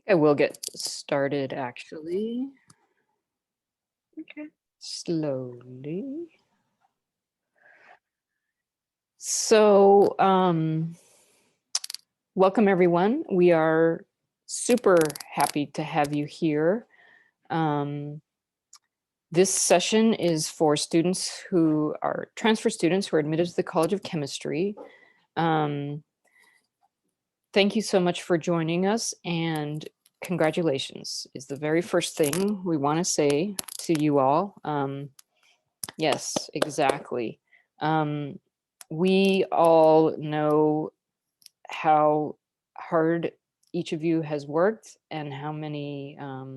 I will get started actually. Okay. Slowly. So, welcome everyone. We are super happy to have you here. This session is for students who are transfer students who are admitted to the College of Chemistry. Thank you so much for joining us, and congratulations is the very first thing we want to say to you all. Yes, exactly. We all know how hard each of you has worked and how many, how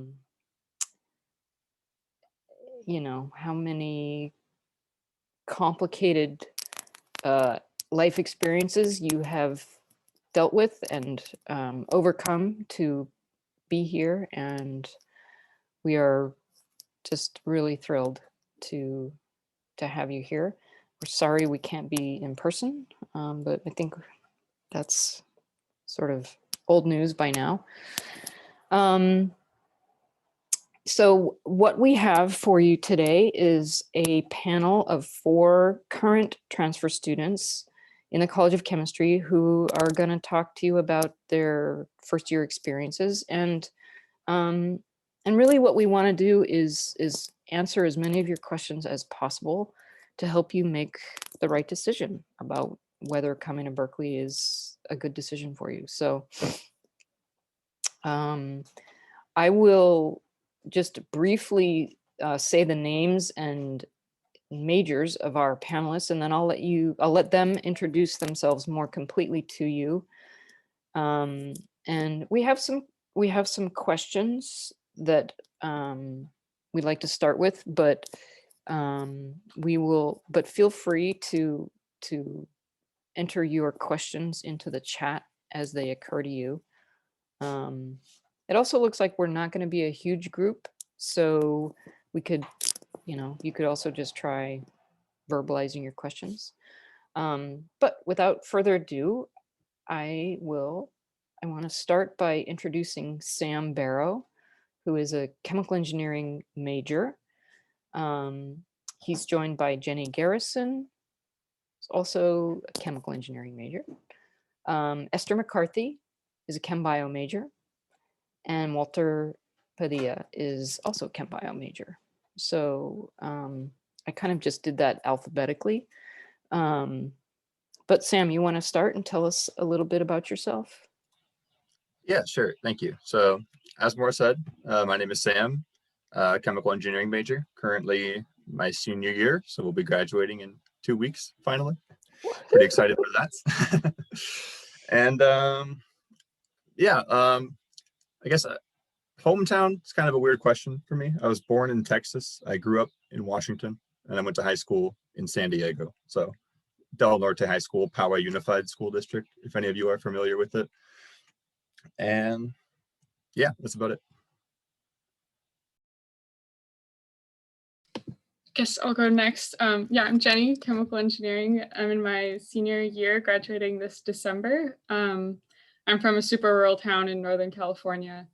many complicated life experiences you have dealt with and overcome to be here. And we are just really thrilled to have you here. We're sorry we can't be in person, but I think that's sort of old news by now. So what we have for you today is a panel of 4 current transfer students in the College of Chemistry who are going to talk to you about their first year experiences. And really what we want to do is answer as many of your questions as possible to help you make the right decision about whether coming to Berkeley is a good decision for you. So I will just briefly say the names and majors of our panelists, and then I'll let them introduce themselves more completely to you. And we have some questions that we'd like to start with, but feel free to enter your questions into the chat as they occur to you. It also looks like we're not going to be a huge group, so we could, you could also just try verbalizing your questions. But without further ado, I want to start by introducing Sam Barrow, who is a chemical engineering major. He's joined by Jenny Garrison, who's also a chemical engineering major. Esther McCarthy is a chem bio major. And Walter Padilla is also a chem bio major. So I kind of just did that alphabetically. But Sam, you want to start and tell us a little bit about yourself? Yeah, sure. Thank you. So as Maura said, my name is Sam, chemical engineering major, currently my senior year. So we'll be graduating in 2 weeks, finally. Pretty excited for that. And I guess hometown is kind of a weird question for me. I was born in Texas. I grew up in Washington, and I went to high school in San Diego. So Del Norte High School, Poway Unified School District, if any of you are familiar with it. And yeah, that's about it. Guess I'll go next. Yeah, I'm Jenny, chemical engineering. I'm in my senior year, graduating this December. I'm from a super rural town in Northern California.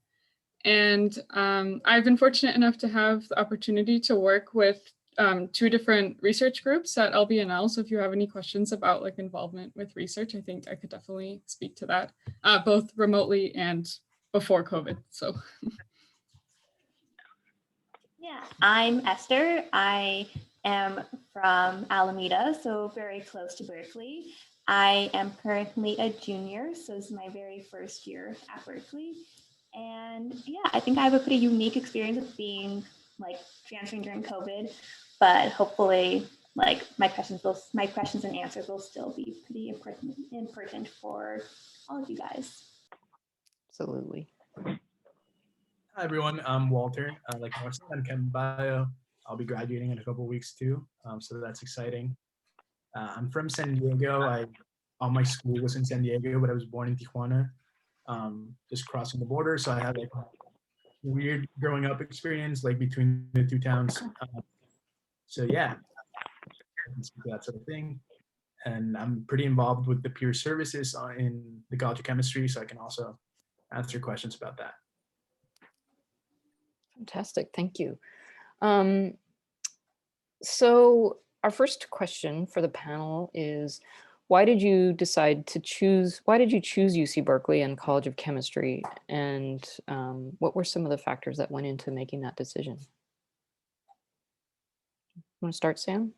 And I've been fortunate enough to have the opportunity to work with 2 different research groups at LBNL. So if you have any questions about like involvement with research, I think I could definitely speak to that, both remotely and before COVID. So. Yeah, I'm Esther. I am from Alameda, so very close to Berkeley. I am currently a junior, so this is my very first year at Berkeley. And yeah, I think I have a pretty unique experience of being like transferring during COVID, but hopefully like my questions and answers will still be pretty important for all of you guys. Absolutely. Hi everyone, I'm Walter. Like Maura said, I'm chem bio. I'll be graduating in a couple of weeks too, so that's exciting. I'm from San Diego. All my school was in San Diego, but I was born in Tijuana, just crossing the border. So I had like a weird growing up experience like between the 2 towns. So yeah, that sort of thing. And I'm pretty involved with the peer services in the College of Chemistry, so I can also answer questions about that. Fantastic, thank you. So our first question for the panel is, why did you choose UC Berkeley and College of Chemistry? And what were some of the factors that went into making that decision? Want to start, Sam?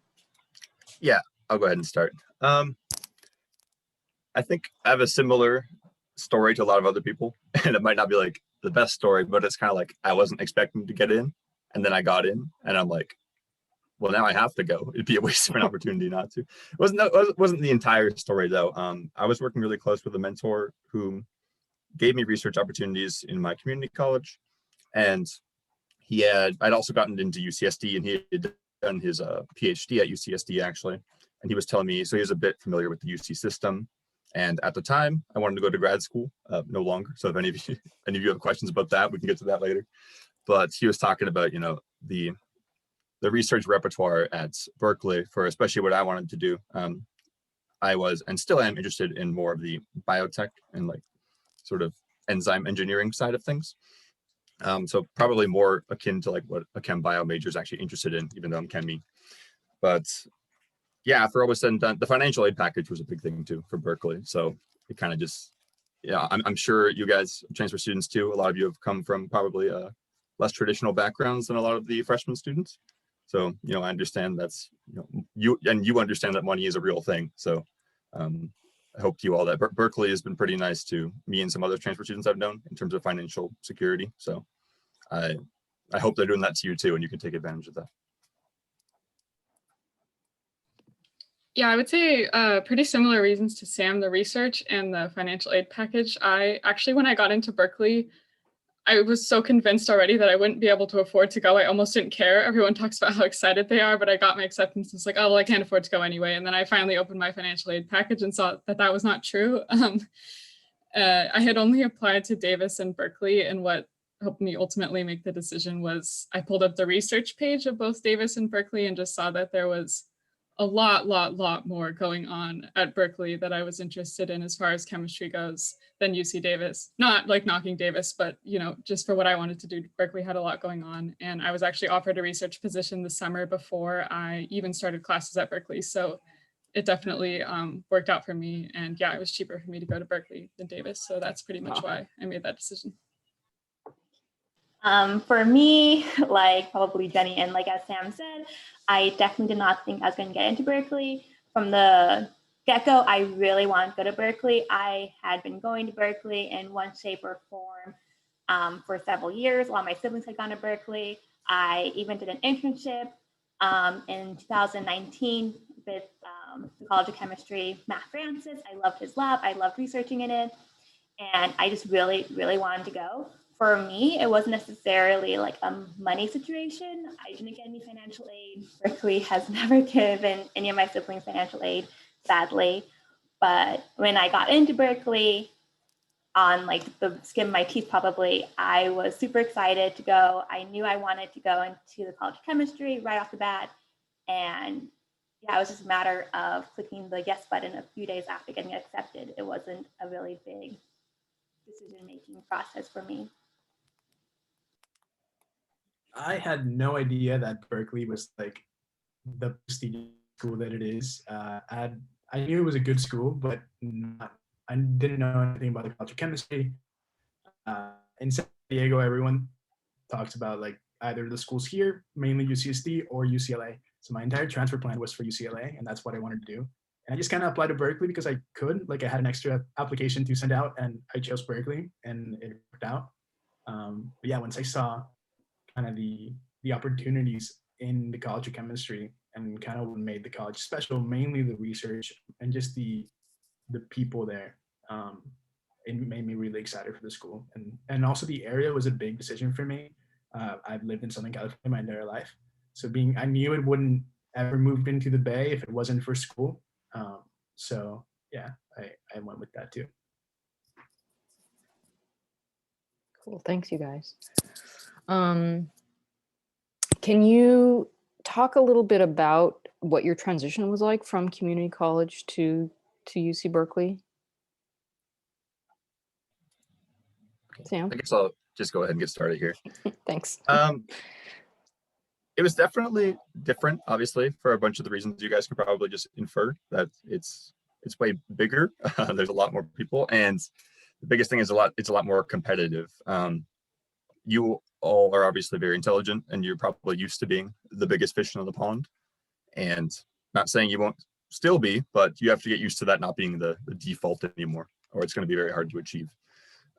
Yeah, I'll go ahead and start. I think I have a similar story to a lot of other people, and it might not be like the best story, but it's kind of like I wasn't expecting to get in, and then I got in, and I'm like, well, now I have to go. It'd be a waste of an opportunity not to. It wasn't the entire story though. I was working really close with a mentor who gave me research opportunities in my community college, and I'd also gotten into UCSD, and he had done his PhD at UCSD actually, and he was telling me, so he was a bit familiar with the UC system. And at the time, I wanted to go to grad school, no longer. So if any of you have questions about that, we can get to that later. But he was talking about, the research repertoire at Berkeley for especially what I wanted to do. I was and still am interested in more of the biotech and like sort of enzyme engineering side of things. So probably more akin to like what a chem bio major is actually interested in, even though I'm chemi. But yeah, after all was said and done, the financial aid package was a big thing too for Berkeley. So it kind of just, yeah, I'm sure you guys, transfer students too, a lot of you have come from probably less traditional backgrounds than a lot of the freshman students. So, I understand that's, you understand that money is a real thing. So I hope to you all that Berkeley has been pretty nice to me and some other transfer students I've known in terms of financial security. So I hope they're doing that to you too, and you can take advantage of that. Yeah, I would say pretty similar reasons to Sam, the research and the financial aid package. When I got into Berkeley, I was so convinced already that I wouldn't be able to afford to go. I almost didn't care. Everyone talks about how excited they are, but I got my acceptance. It's like, oh, well, I can't afford to go anyway. And then I finally opened my financial aid package and saw that that was not true. I had only applied to Davis and Berkeley, and what helped me ultimately make the decision was I pulled up the research page of both Davis and Berkeley and just saw that there was a lot more going on at Berkeley that I was interested in as far as chemistry goes than UC Davis. Not like knocking Davis, but just for what I wanted to do, Berkeley had a lot going on. And I was actually offered a research position the summer before I even started classes at Berkeley. So it definitely worked out for me. And yeah, it was cheaper for me to go to Berkeley than Davis. So that's pretty much why I made that decision. For me, like probably Jenny, and like as Sam said, I definitely did not think I was going to get into Berkeley. From the get-go, I really wanted to go to Berkeley. I had been going to Berkeley in one shape or form for several years. A lot of my siblings had gone to Berkeley. I even did an internship in 2019 with the College of Chemistry, Matt Francis. I loved his lab. I loved researching in it. And I just really wanted to go. For me, it wasn't necessarily like a money situation. I didn't get any financial aid. Berkeley has never given any of my siblings financial aid, sadly. But when I got into Berkeley, on like the skin of my teeth probably, I was super excited to go. I knew I wanted to go into the College of Chemistry right off the bat. And yeah, it was just a matter of clicking the yes button a few days after getting accepted. It wasn't a really big decision-making process for me. I had no idea that Berkeley was like the prestigious school that it is. I knew it was a good school, but I didn't know anything about the College of Chemistry. In San Diego, everyone talks about like either the schools here, mainly UCSD or UCLA. So my entire transfer plan was for UCLA, and that's what I wanted to do. And I just kind of applied to Berkeley because I could. Like I had an extra application to send out, and I chose Berkeley, and it worked out. But yeah, once I saw kind of the opportunities in the College of Chemistry and kind of what made the college special, mainly the research and just the people there, it made me really excited for the school. And also the area was a big decision for me. I've lived in Southern California my entire life. So I knew it wouldn't ever move into the Bay if it wasn't for school. So yeah, I went with that too. Cool, thanks you guys. Can you talk a little bit about what your transition was like from community college to UC Berkeley? Okay. Sam? I guess just go ahead and get started here. Thanks. It was definitely different, obviously, for a bunch of the reasons you guys can probably just infer that it's way bigger. There's a lot more people, and the biggest thing is it's a lot more competitive. You all are obviously very intelligent, and you're probably used to being the biggest fish in the pond. And not saying you won't still be, but you have to get used to that not being the default anymore, or it's going to be very hard to achieve.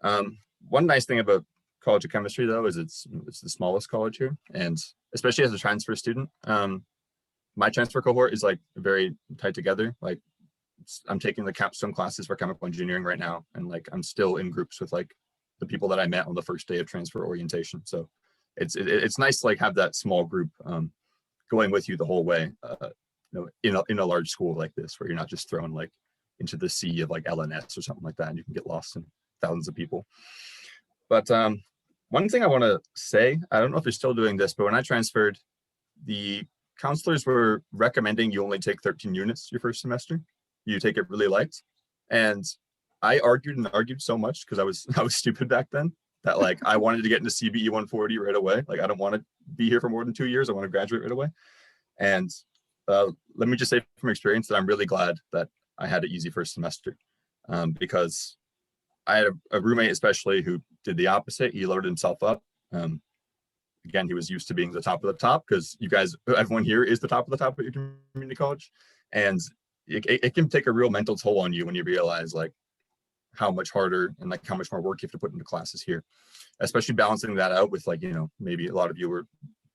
One nice thing about College of Chemistry, though, is it's the smallest college here, and especially as a transfer student, my transfer cohort is like very tight together. Like I'm taking the capstone classes for chemical engineering right now, and like I'm still in groups with like the people that I met on the first day of transfer orientation. So it's nice to like have that small group going with you the whole way. In a large school like this, where you're not just thrown like into the sea of like LNS or something like that, and you can get lost in thousands of people. But one thing I want to say, I don't know if you're still doing this, but when I transferred, the counselors were recommending you only take 13 units your first semester. You take it really light. And I argued and argued so much because I was stupid back then that like I wanted to get into CBE 140 right away. Like I don't want to be here for more than 2 years. I want to graduate right away. And let me just say from experience that I'm really glad that I had an easy first semester because I had a roommate especially who did the opposite. He loaded himself up. Again, he was used to being the top of the top because you guys, everyone here is the top of the top at your community college. And it can take a real mental toll on you when you realize like how much harder and like how much more work you have to put into classes here, especially balancing that out with like, you know, maybe a lot of you were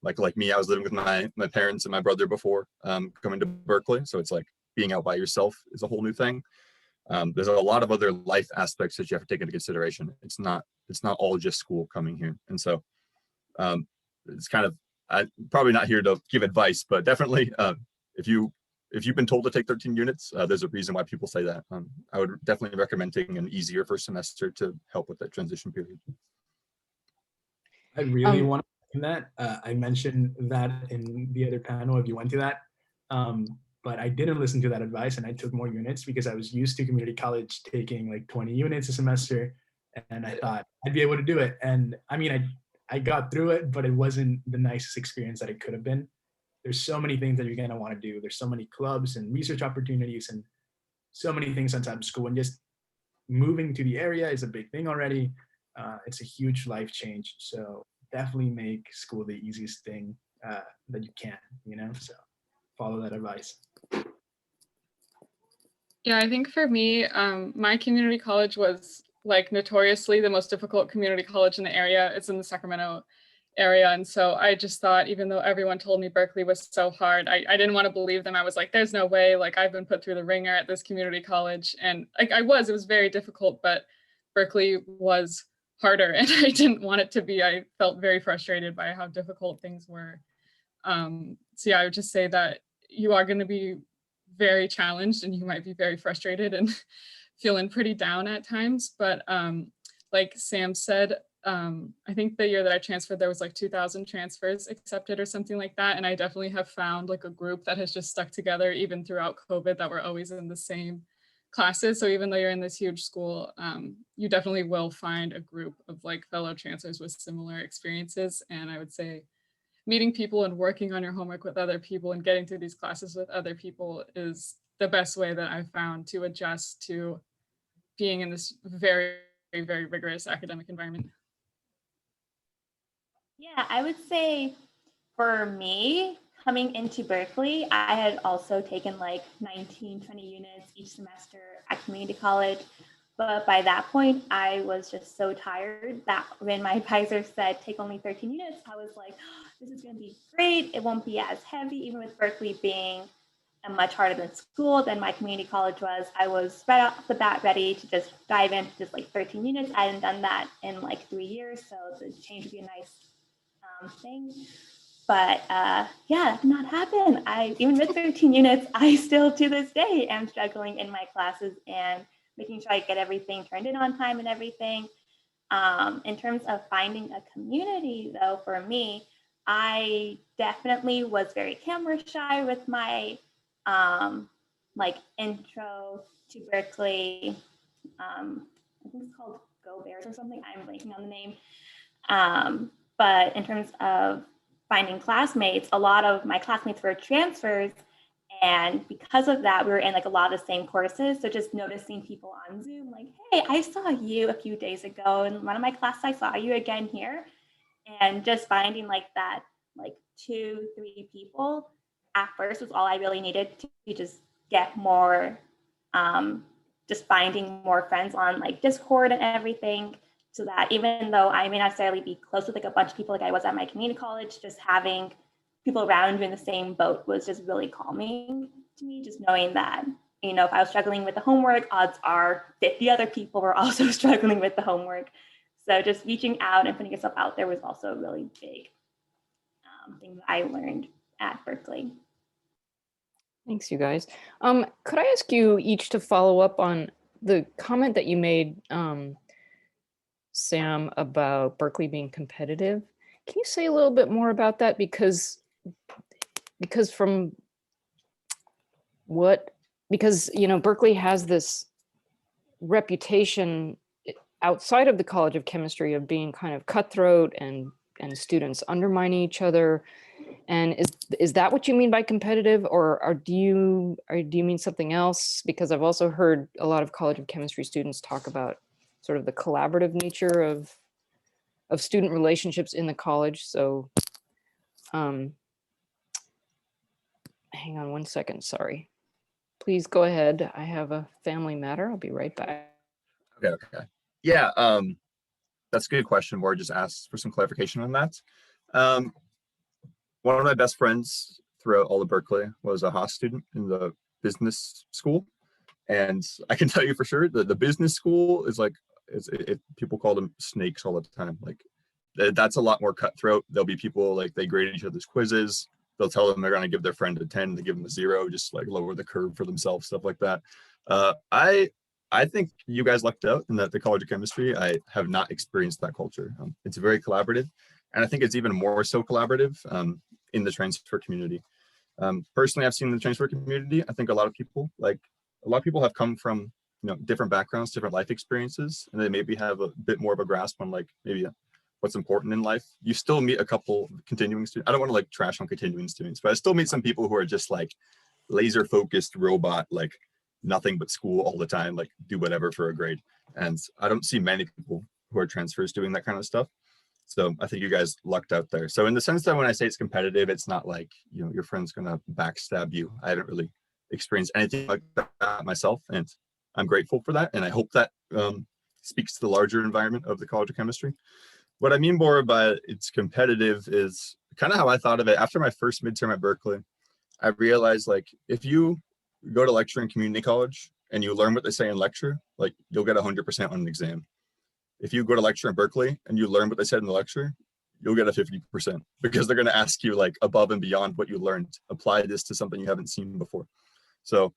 like me, I was living with my parents and my brother before coming to Berkeley. So it's like being out by yourself is a whole new thing. There's a lot of other life aspects that you have to take into consideration. It's not all just school coming here. And so it's kind of, I'm probably not here to give advice, but definitely if you've been told to take 13 units, there's a reason why people say that. I would definitely recommend taking an easier first semester to help with that transition period. I really want to that. I mentioned that in the other panel if you went to that. But I didn't listen to that advice and I took more units because I was used to community college taking like 20 units a semester and I thought I'd be able to do it. And I mean, I got through it, but it wasn't the nicest experience that it could have been. There's so many things that you're going to want to do. There's so many clubs and research opportunities and so many things outside of school, and just moving to the area is a big thing already. It's a huge life change. So definitely make school the easiest thing that you can, you know, so follow that advice. Yeah, I think for me, my community college was like notoriously the most difficult community college in the area. It's in the Sacramento area. And so I just thought, even though everyone told me Berkeley was so hard, I didn't want to believe them. I was like, there's no way, like I've been put through the ringer at this community college. And like it was very difficult, but Berkeley was harder and I didn't want it to be. I felt very frustrated by how difficult things were. So yeah, I would just say that you are going to be very challenged and you might be very frustrated and feeling pretty down at times. But like Sam said, I think the year that I transferred, there was like 2,000 transfers accepted or something like that. And I definitely have found like a group that has just stuck together even throughout COVID, that we're always in the same classes. So even though you're in this huge school, you definitely will find a group of like fellow transfers with similar experiences. And I would say meeting people and working on your homework with other people and getting through these classes with other people is the best way that I've found to adjust to being in this very, very rigorous academic environment. Yeah, I would say for me, coming into Berkeley, I had also taken like 19, 20 units each semester at community college. But by that point, I was just so tired that when my advisor said take only 13 units, I was like, oh, this is going to be great. It won't be as heavy, even with Berkeley being a much harder than school than my community college was. I was right off the bat ready to just dive into just like 13 units. I hadn't done that in like 3 years, so the change would be a nice thing. But yeah, that did not happen. Even with 13 units, I still to this day am struggling in my classes and making sure I get everything turned in on time and everything. In terms of finding a community, though, for me, I definitely was very camera shy with my like intro to Berkeley. I think it's called Go Bears or something. I'm blanking on the name. But in terms of finding classmates, a lot of my classmates were transfers. And because of that, we were in like a lot of the same courses. So just noticing people on Zoom, like, hey, I saw you a few days ago in one of my classes, I saw you again here. And just finding like that, like 2-3 people at first was all I really needed to just get more, just finding more friends on like Discord and everything. So that even though I may not necessarily be close with like a bunch of people like I was at my community college, just having people around you in the same boat was just really calming to me, just knowing that, you know, if I was struggling with the homework, odds are 50 other people were also struggling with the homework. So just reaching out and putting yourself out there was also a really big thing that I learned at Berkeley. Thanks, you guys. Could I ask you each to follow up on the comment that you made, Sam, about Berkeley being competitive? Can you say a little bit more about that? Because from what, because, you know, Berkeley has this reputation outside of the College of Chemistry of being kind of cutthroat and students undermining each other. And is that what you mean by competitive, or do you mean something else? Because I've also heard a lot of College of Chemistry students talk about sort of the collaborative nature of student relationships in the college. So hang on one second, sorry. Please go ahead. I have a family matter. I'll be right back. Okay. Yeah, that's a good question. Ward just asked for some clarification on that. One of my best friends throughout all of Berkeley was a Haas student in the business school. And I can tell you for sure that the business school is like, people call them snakes all the time. Like that's a lot more cutthroat. There'll be people like they grade each other's quizzes. They'll tell them they're going to give their friend a 10, they give them a 0, just like lower the curve for themselves, stuff like that. I think you guys lucked out in that the College of Chemistry, I have not experienced that culture. It's very collaborative. And I think it's even more so collaborative in the transfer community. Personally, I've seen the transfer community, I think a lot of people have come from, you know, different backgrounds, different life experiences, and they maybe have a bit more of a grasp on like maybe what's important in life. You still meet a couple continuing students. I don't want to like trash on continuing students, but I still meet some people who are just like laser focused robot, like nothing but school all the time, like do whatever for a grade. And I don't see many people who are transfers doing that kind of stuff. So I think you guys lucked out there. So in the sense that when I say it's competitive, it's not like, you know, your friend's gonna backstab you. I haven't really experienced anything like that myself, and I'm grateful for that. And I hope that speaks to the larger environment of the College of Chemistry. What I mean more by it's competitive is kind of how I thought of it. After my first midterm at Berkeley, I realized like if you go to lecture in community college and you learn what they say in lecture, like you'll get 100% on an exam. If you go to lecture in Berkeley and you learn what they said in the lecture, you'll get a 50% because they're going to ask you like above and beyond what you learned. Apply this to something you haven't seen before. So,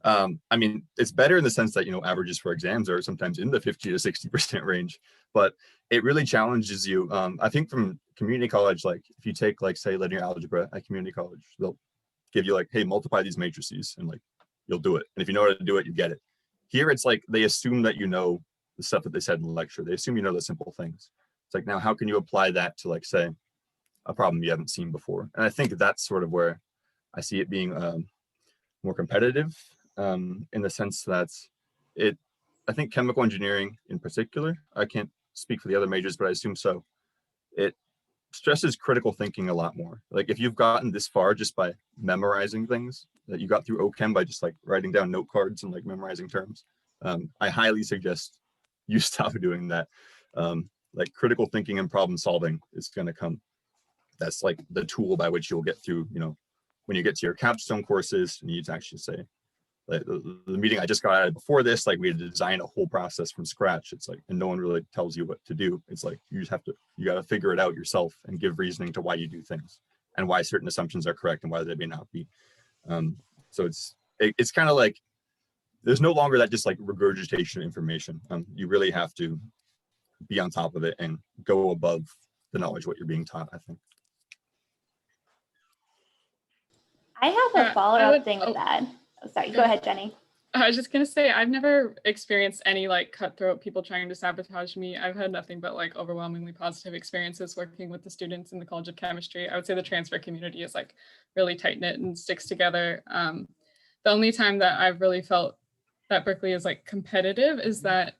I mean, it's better in the sense that, you know, averages for exams are sometimes in the 50 to 60% range, but it really challenges you. I think from community college, like if you take like say linear algebra at community college, they'll give you like, hey, multiply these matrices and like you'll do it. And if you know how to do it, you get it. Here, it's like they assume that you know the stuff that they said in the lecture. They assume you know the simple things. It's like, now how can you apply that to like say a problem you haven't seen before? And I think that's sort of where I see it being more competitive in the sense that I think chemical engineering in particular, I can't speak for the other majors, but I assume so. It stresses critical thinking a lot more. Like if you've gotten this far just by memorizing things that you got through OChem by just like writing down note cards and like memorizing terms, I highly suggest you stop doing that. Like critical thinking and problem solving is going to come. That's like the tool by which you'll get through, you know, when you get to your capstone courses, you need to actually say, like the meeting I just got out of before this, like we had to design a whole process from scratch. It's like, and no one really tells you what to do. It's like, you just have to, you got to figure it out yourself and give reasoning to why you do things and why certain assumptions are correct and why they may not be. So it's kind of like, there's no longer that just like regurgitation of information. You really have to be on top of it and go above the knowledge what you're being taught, I think. I have a follow-up thing with oh. that. Oh, sorry, go ahead, Jenny. I was just gonna say, I've never experienced any like cutthroat people trying to sabotage me. I've had nothing but like overwhelmingly positive experiences working with the students in the College of Chemistry. I would say the transfer community is like really tight knit and sticks together. The only time that I've really felt that Berkeley is like competitive is that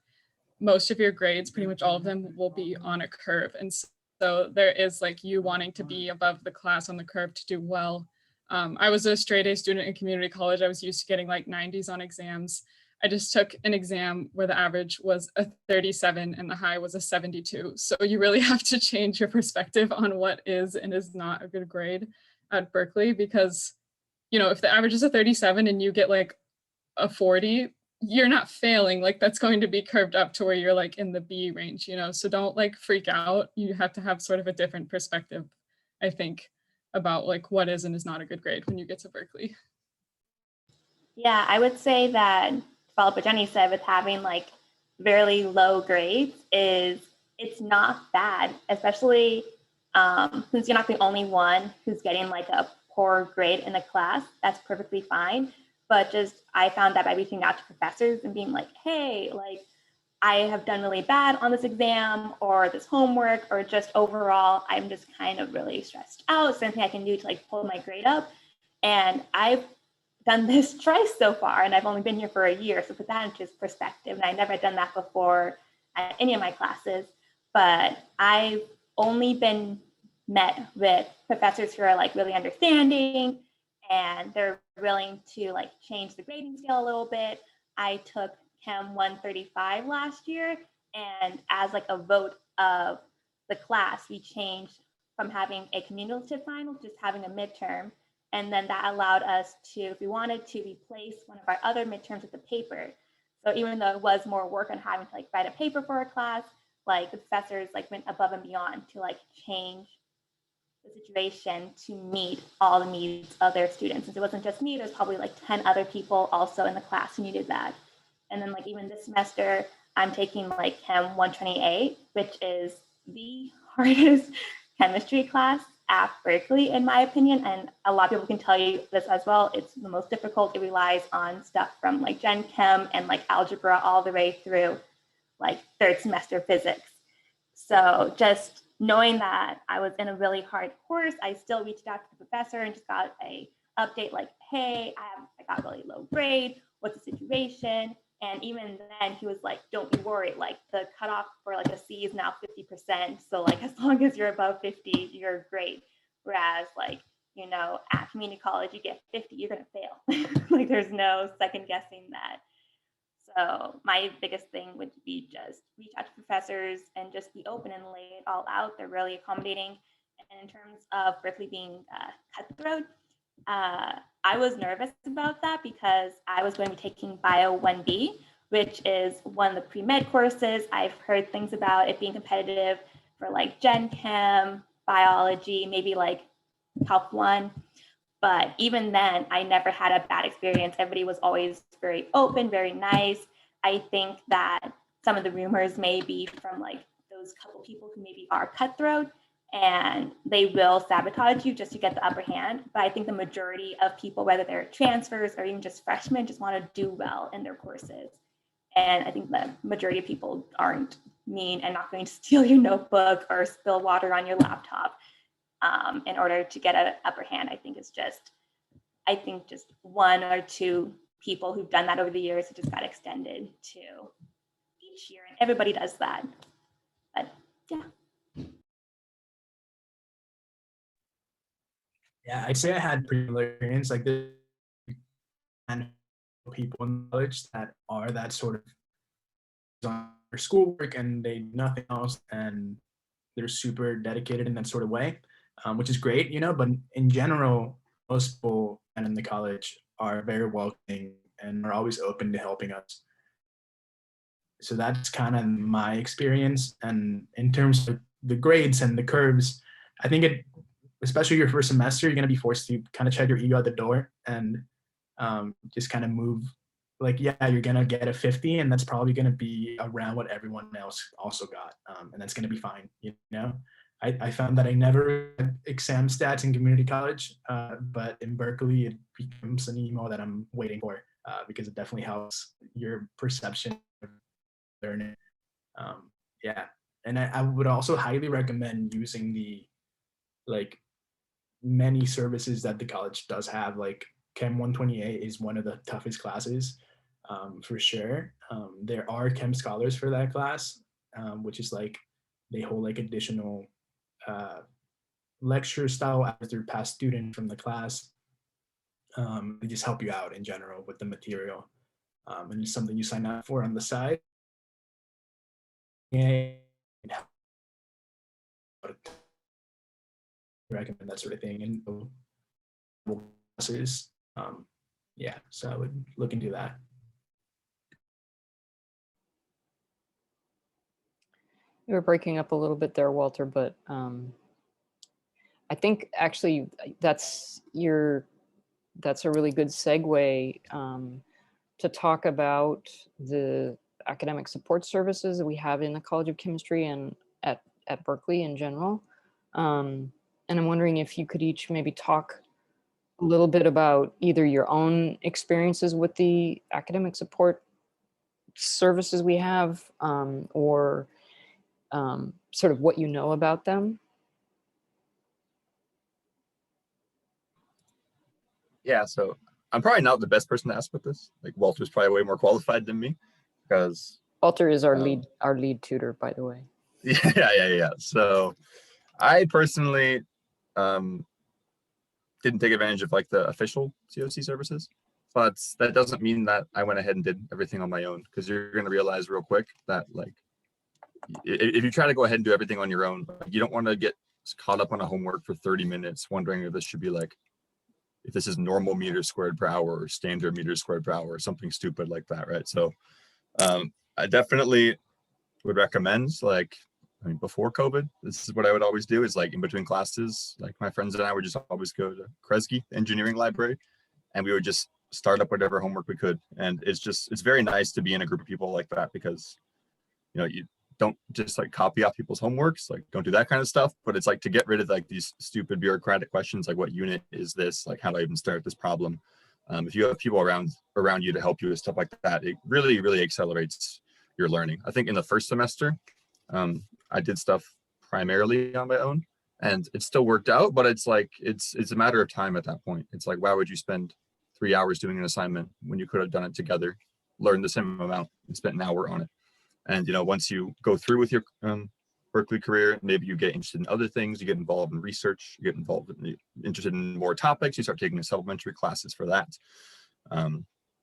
most of your grades, pretty much all of them, will be on a curve. And so there is like you wanting to be above the class on the curve to do well. I was a straight A student in community college. I was used to getting like 90s on exams. I just took an exam where the average was a 37 and the high was a 72. So you really have to change your perspective on what is and is not a good grade at Berkeley, because, you know, if the average is a 37 and you get like a 40, you're not failing. Like that's going to be curved up to where you're like in the B range, you know? So don't like freak out. You have to have sort of a different perspective, I think, about like what is and is not a good grade when you get to Berkeley. Yeah, I would say that, to follow up what Jenny said, with having like very low grades is, it's not bad, especially since you're not the only one who's getting like a poor grade in the class. That's perfectly fine. But just, I found that by reaching out to professors and being like, hey, like I have done really bad on this exam or this homework, or just overall, I'm just kind of really stressed out. Is there anything I can do to like pull my grade up? And I've done this twice so far, and I've only been here for a year. So put that into perspective. And I never done that before at any of my classes, but I've only been met with professors who are like really understanding, and they're willing to like change the grading scale a little bit. I took Chem 135 last year, and as like a vote of the class, we changed from having a cumulative final to just having a midterm. And then that allowed us to, if we wanted to, replace one of our other midterms with a paper. So even though it was more work on having to like write a paper for a class, like the professors like went above and beyond to like change the situation to meet all the needs of their students. Since it wasn't just me, there's probably like 10 other people also in the class who needed that. And then like even this semester, I'm taking like Chem 128, which is the hardest chemistry class at Berkeley, in my opinion. And a lot of people can tell you this as well. It's the most difficult. It relies on stuff from like Gen Chem and like algebra all the way through like third semester physics. So just knowing that I was in a really hard course, I still reached out to the professor and just got a update like, hey, I got really low grade. What's the situation? And even then he was like, don't be worried. Like the cutoff for like a C is now 50%. So like, as long as you're above 50, you're great. Whereas like, you know, at community college, you get 50, you're gonna fail. Like there's no second guessing that. So my biggest thing would be just reach out to professors and just be open and lay it all out. They're really accommodating. And in terms of Berkeley being cutthroat, I was nervous about that because I was going to be taking Bio 1B, which is one of the pre-med courses. I've heard things about it being competitive for like Gen Chem, biology, maybe like Calc 1. But even then, I never had a bad experience. Everybody was always very open, very nice. I think that some of the rumors may be from like those couple people who maybe are cutthroat, and they will sabotage you just to get the upper hand. But I think the majority of people, whether they're transfers or even just freshmen, just want to do well in their courses. And I think the majority of people aren't mean and not going to steal your notebook or spill water on your laptop in order to get an upper hand. I think just one or two people who've done that over the years, it just got extended to each year, and everybody does that. But yeah. Yeah, I'd say I had pretty similar experience like this, and people in college that are that sort of on their schoolwork and they do nothing else, and they're super dedicated in that sort of way, which is great, you know. But in general, most people and in the college are very welcoming and are always open to helping us. So that's kind of my experience. And in terms of the grades and the curves, I think it, especially your first semester, you're going to be forced to kind of check your ego at the door and just kind of move. Like, yeah, you're going to get a 50, and that's probably going to be around what everyone else also got. And that's going to be fine, you know. I found that I never had exam stats in community college, but in Berkeley, it becomes an emo that I'm waiting for. because it definitely helps your perception of learning. Yeah, and I would also highly recommend using the like many services that the college does have. Like Chem 128 is one of the toughest classes, for sure. There are Chem scholars for that class, which is like they hold like additional lecture style as their past student from the class. They just help you out in general with the material, and it's something you sign up for on the side. And recommend that sort of thing and classes. Yeah, so I would look into that. You were breaking up a little bit there, Walter, but I think actually that's a really good segue to talk about the academic support services that we have in the College of Chemistry and at Berkeley in general. And I'm wondering if you could each maybe talk a little bit about either your own experiences with the academic support services we have, or sort of what you know about them. Yeah, so I'm probably not the best person to ask about this. Like Walter's probably way more qualified than me because Walter is our lead tutor, by the way. Yeah. So I personally didn't take advantage of like the official COC services, but that doesn't mean that I went ahead and did everything on my own, because you're going to realize real quick that like if you try to go ahead and do everything on your own, you don't want to get caught up on a homework for 30 minutes wondering if this should be like, if this is normal meters squared per hour or standard meters squared per hour or something stupid like that, right? So I definitely would recommend, like, I mean, before COVID, this is what I would always do, is like in between classes, like my friends and I would just always go to Kresge Engineering Library, and we would just start up whatever homework we could. And it's very nice to be in a group of people like that, because, you know, you don't just like copy off people's homeworks, like don't do that kind of stuff, but it's like to get rid of like these stupid bureaucratic questions, like what unit is this, like how do I even start this problem? If you have people around you to help you with stuff like that, it really accelerates your learning. I think in the first semester, I did stuff primarily on my own, and it still worked out, but it's like it's a matter of time at that point. It's like, why would you spend 3 hours doing an assignment when you could have done it together, learned the same amount, and spent an hour on it? And, you know, once you go through with your Berkeley career, maybe you get interested in other things, you get involved in research, you get interested in more topics, you start taking supplementary classes for that.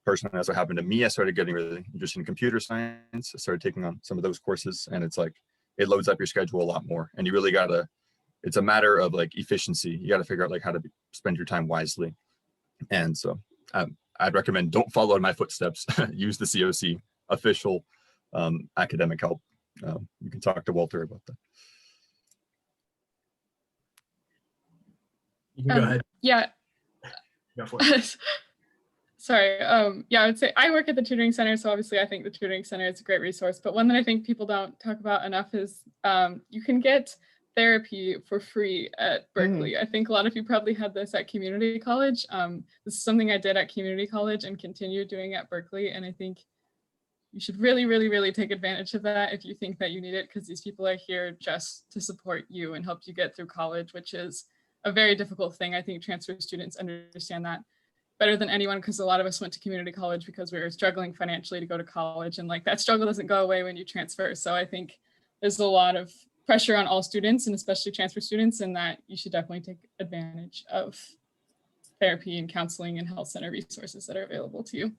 Personally, that's what happened to me. I started getting really interested in computer science. I started taking on some of those courses, and it's like, it loads up your schedule a lot more. And you really gotta, it's a matter of like efficiency. You gotta figure out like how to spend your time wisely. And so I'd recommend, don't follow in my footsteps, use the COC official academic help. You can talk to Walter about that. You can go ahead. Yeah. Go for it. Sorry. Yeah, I would say I work at the Tutoring Center, so obviously I think the Tutoring Center is a great resource. But one that I think people don't talk about enough is you can get therapy for free at Berkeley. I think a lot of you probably had this at community college. This is something I did at community college and continue doing at Berkeley. And I think you should really take advantage of that if you think that you need it, because these people are here just to support you and help you get through college, which is a very difficult thing. I think transfer students understand that better than anyone, because a lot of us went to community college because we were struggling financially to go to college, and like that struggle doesn't go away when you transfer. So I think there's a lot of pressure on all students, and especially transfer students, and that you should definitely take advantage of therapy and counseling and health center resources that are available to you.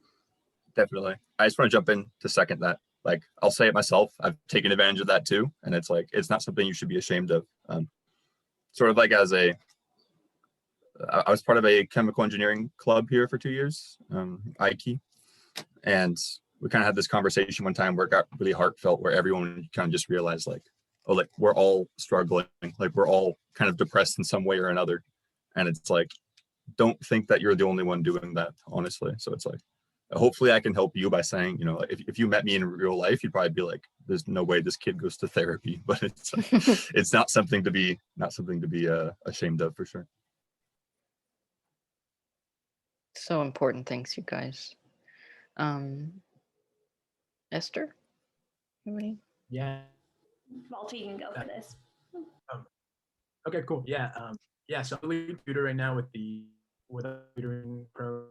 Definitely. I just want to jump in to second that. Like, I'll say it myself, I've taken advantage of that too. And it's like, it's not something you should be ashamed of. Sort of like I was part of a chemical engineering club here for 2 years, IKE. And we kind of had this conversation one time where it got really heartfelt, where everyone kind of just realized like, oh, like we're all struggling, like we're all kind of depressed in some way or another. And it's like, don't think that you're the only one doing that, honestly. So it's like, hopefully I can help you by saying, you know, if you met me in real life, you'd probably be like, there's no way this kid goes to therapy. But it's it's not something to be ashamed of, for sure. So important. Thanks, you guys. Esther? Anybody? Yeah. Walter, you can go for this. Okay, cool. Yeah. So I'm leading tutor right now with a tutoring program.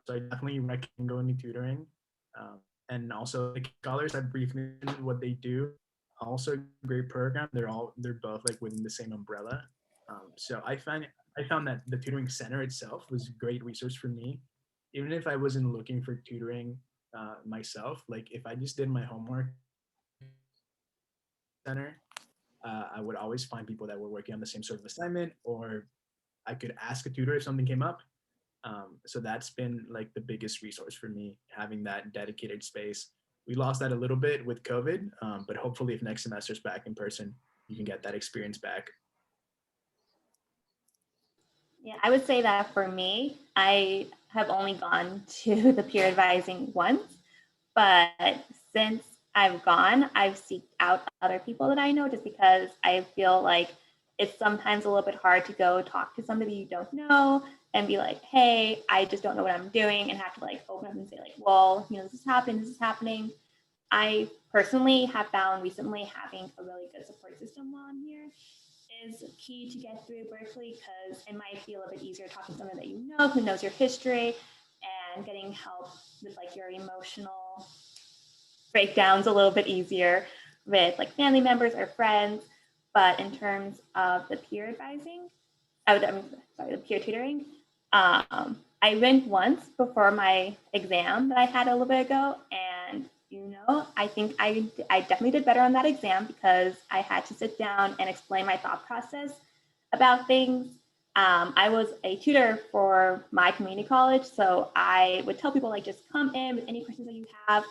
So I definitely recommend going to tutoring. And also the scholars, I briefly mentioned what they do. Also a great program. They're both like within the same umbrella. So I found that the tutoring center itself was a great resource for me. Even if I wasn't looking for tutoring myself, like if I just did my homework center, I would always find people that were working on the same sort of assignment, or I could ask a tutor if something came up. So that's been like the biggest resource for me, having that dedicated space. We lost that a little bit with COVID, but hopefully if next semester's back in person, you can get that experience back. Yeah, I would say that for me, I have only gone to the peer advising once, but since I've gone, I've seeked out other people that I know just because I feel like it's sometimes a little bit hard to go talk to somebody you don't know and be like, hey, I just don't know what I'm doing, and have to like open up and say like, well, this is happening. I personally have found recently having a really good support system while I'm here is key to get through Berkeley, because it might feel a bit easier talking to someone that you know who knows your history and getting help with like your emotional breakdowns a little bit easier with like family members or friends. But in terms of the peer advising, the peer tutoring, I went once before my exam that I had a little bit ago, and I think I definitely did better on that exam because I had to sit down and explain my thought process about things. I was a tutor for my community college, so I would tell people like just come in with any questions that you have.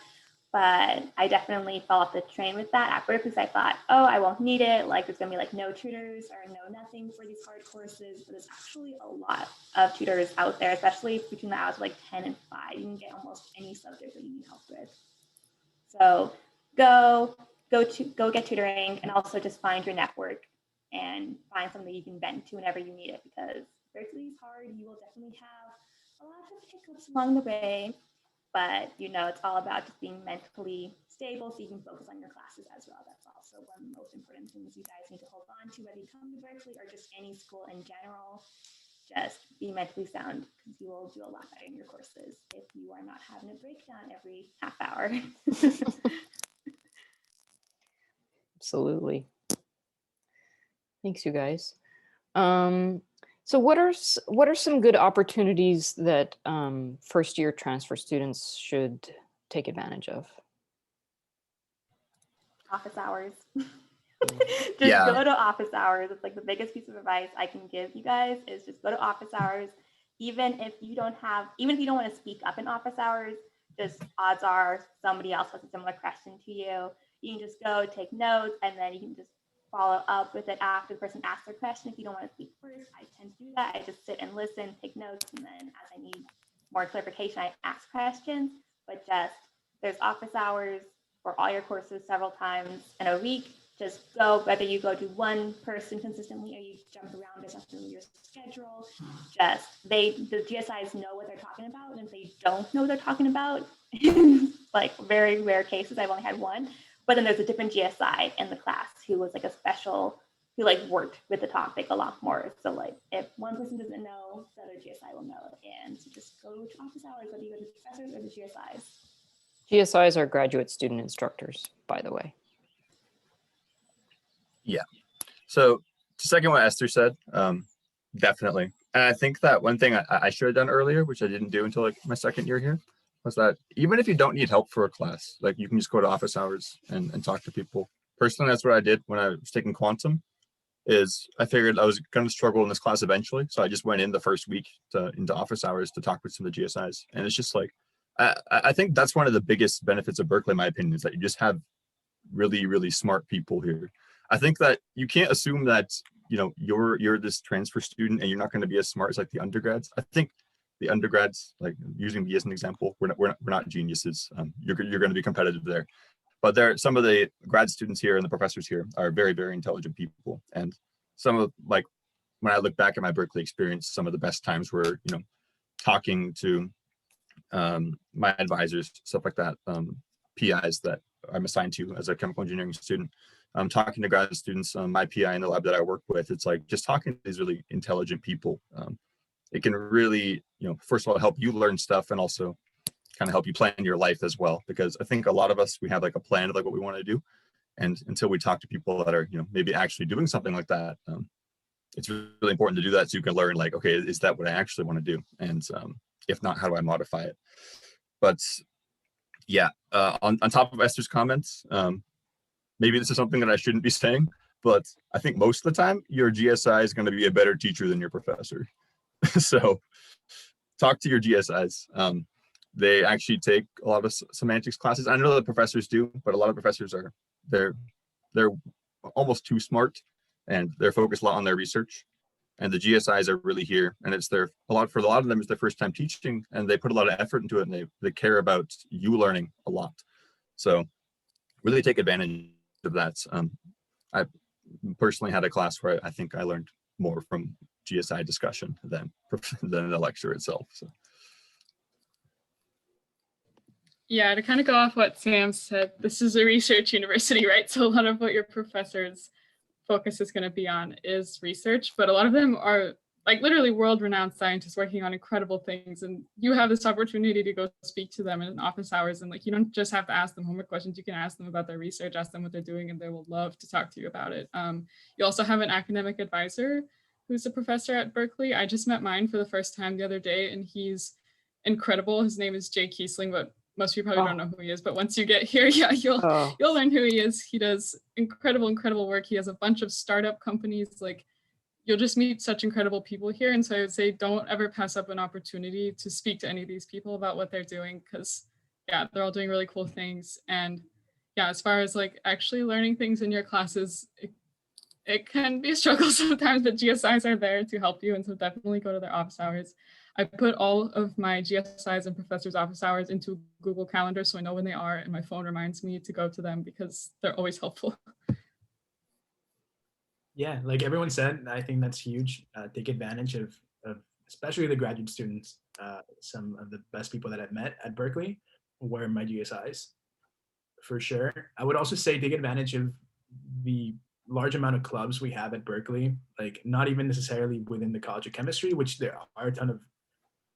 But I definitely fell off the train with that at first because I thought, oh, I won't need it. Like there's gonna be like no tutors or no nothing for these hard courses. But there's actually a lot of tutors out there, especially between the hours of like 10 and 5. You can get almost any subject that you need help with. So go get tutoring, and also just find your network and find something you can vent to whenever you need it, because Berkeley is hard. You will definitely have a lot of hiccups along the way. But it's all about just being mentally stable so you can focus on your classes as well. That's also one of the most important things you guys need to hold on to, whether you come to Berkeley or just any school in general. Just be mentally sound, because you will do a lot better in your courses if you are not having a breakdown every half hour. Absolutely. Thanks, you guys. So what are some good opportunities that first year transfer students should take advantage of? Office hours. Just Yeah. go to office hours. It's like the biggest piece of advice I can give you guys is just go to office hours. Even if you don't want to speak up in office hours, just odds are somebody else has a similar question to you. You can just go take notes, and then you can just follow up with it after the person asks their question. If you don't want to speak first, I tend to do that. I just sit and listen, take notes, and then as I need more clarification, I ask questions. But just there's office hours for all your courses several times in a week. Just go, whether you go to one person consistently or you jump around based on your schedule. Just the GSIs know what they're talking about, and if they don't know what they're talking about, like very rare cases, I've only had one, but then there's a different GSI in the class who was like a special, who like worked with the topic a lot more. So like if one person doesn't know, the other GSI will know. And so just go to office hours, whether you go to the professors or the GSIs. GSIs are graduate student instructors, by the way. Yeah. So to second what Esther said, definitely. And I think that one thing I should have done earlier, which I didn't do until like my second year here, was that even if you don't need help for a class, like you can just go to office hours and talk to people. Personally, that's what I did when I was taking quantum. Is I figured I was going to struggle in this class eventually, so I just went in the first week into office hours to talk with some of the GSIs, and it's just like I think that's one of the biggest benefits of Berkeley, in my opinion, is that you just have really, really smart people here. I think that you can't assume that you're this transfer student and you're not going to be as smart as like the undergrads. I think the undergrads, like using me as an example, we're not geniuses. You're going to be competitive there. But some of the grad students here and the professors here are very, very intelligent people. And some of like when I look back at my Berkeley experience, some of the best times were, talking to my advisors, stuff like that, PIs that I'm assigned to as a chemical engineering student. I'm talking to grad students, my PI in the lab that I work with. It's like just talking to these really intelligent people. It can really, first of all, help you learn stuff and also kind of help you plan your life as well. Because I think a lot of us, we have like a plan of like what we want to do. And until we talk to people that are, maybe actually doing something like that, it's really important to do that so you can learn like, okay, is that what I actually want to do? And if not, how do I modify it? But yeah, on top of Esther's comments, maybe this is something that I shouldn't be saying, but I think most of the time your GSI is going to be a better teacher than your professor. So talk to your GSIs. They actually take a lot of semantics classes. I know that professors do, but a lot of professors they're almost too smart, and they're focused a lot on their research. And the GSIs are really here, and it's for a lot of them, it's their first time teaching, and they put a lot of effort into it, and they care about you learning a lot. So really take advantage of that. I personally had a class where I think I learned more from GSI discussion than the lecture itself. So. Yeah, to kind of go off what Sam said, this is a research university, right? So a lot of what your professors' focus is going to be on is research, but a lot of them are like literally world-renowned scientists working on incredible things, and you have this opportunity to go speak to them in office hours, and like you don't just have to ask them homework questions. You can ask them about their research, ask them what they're doing, and they will love to talk to you about it. You also have an academic advisor who's a professor at Berkeley. I just met mine for the first time the other day, and he's incredible. His name is Jay Kiesling, but most of you probably don't know who he is. But once you get here, yeah, you'll learn who he is. He does incredible work. He has a bunch of startup companies. Like, you'll just meet such incredible people here. And so I would say don't ever pass up an opportunity to speak to any of these people about what they're doing, because yeah, they're all doing really cool things. And yeah, as far as like actually learning things in your classes, it can be a struggle sometimes, but GSIs are there to help you. And so definitely go to their office hours. I put all of my GSIs and professors' office hours into Google Calendar, so I know when they are, and my phone reminds me to go to them because they're always helpful. Yeah, like everyone said, I think that's huge. Take advantage of especially the graduate students. Some of the best people that I've met at Berkeley were my GSIs, for sure. I would also say take advantage of the large amount of clubs we have at Berkeley, like not even necessarily within the College of Chemistry, which there are a ton of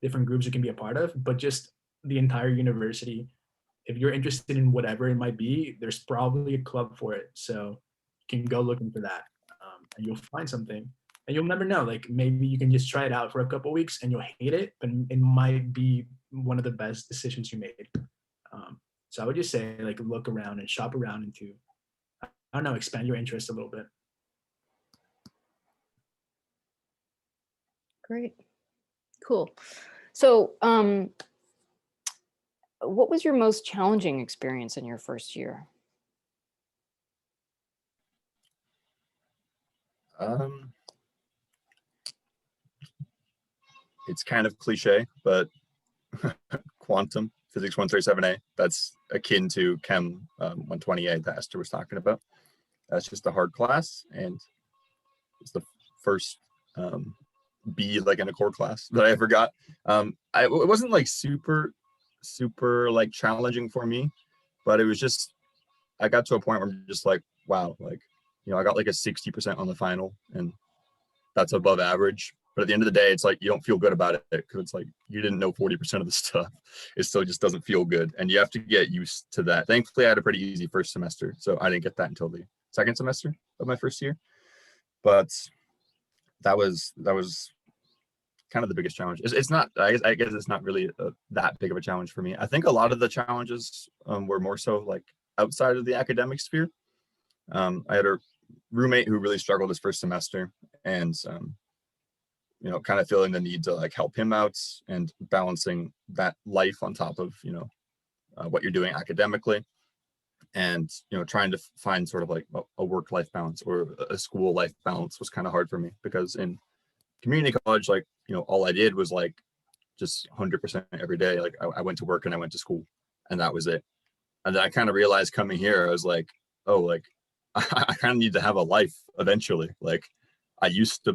different groups you can be a part of, but just the entire university. If you're interested in whatever it might be, there's probably a club for it. So you can go looking for that. And you'll find something, and you'll never know. Like maybe you can just try it out for a couple of weeks and you'll hate it, but it might be one of the best decisions you made. So I would just say like look around and shop around into, I don't know, expand your interest a little bit. Great, cool. So, what was your most challenging experience in your first year? It's kind of cliche, but quantum physics 137A, that's akin to Chem 128 that Esther was talking about. That's just a hard class, and it's the first B like in a core class that I ever got. It wasn't like super like challenging for me, but it was just, I got to a point where I'm just like, wow, like, I got like a 60% on the final, and that's above average. But at the end of the day, it's like you don't feel good about it because it's like you didn't know 40% of the stuff. It still just doesn't feel good, and you have to get used to that. Thankfully, I had a pretty easy first semester, so I didn't get that until the second semester of my first year. But that was kind of the biggest challenge. It's not, I guess it's not really that big of a challenge for me. I think a lot of the challenges were more so like outside of the academic sphere. I had a roommate who really struggled his first semester, and kind of feeling the need to like help him out and balancing that life on top of what you're doing academically, and trying to find sort of like a work-life balance or a school life balance was kind of hard for me, because in community college, like all I did was like just 100% every day. Like I went to work and I went to school, and that was it. And then I kind of realized coming here, I was like, oh, like I kind of need to have a life eventually. Like I used to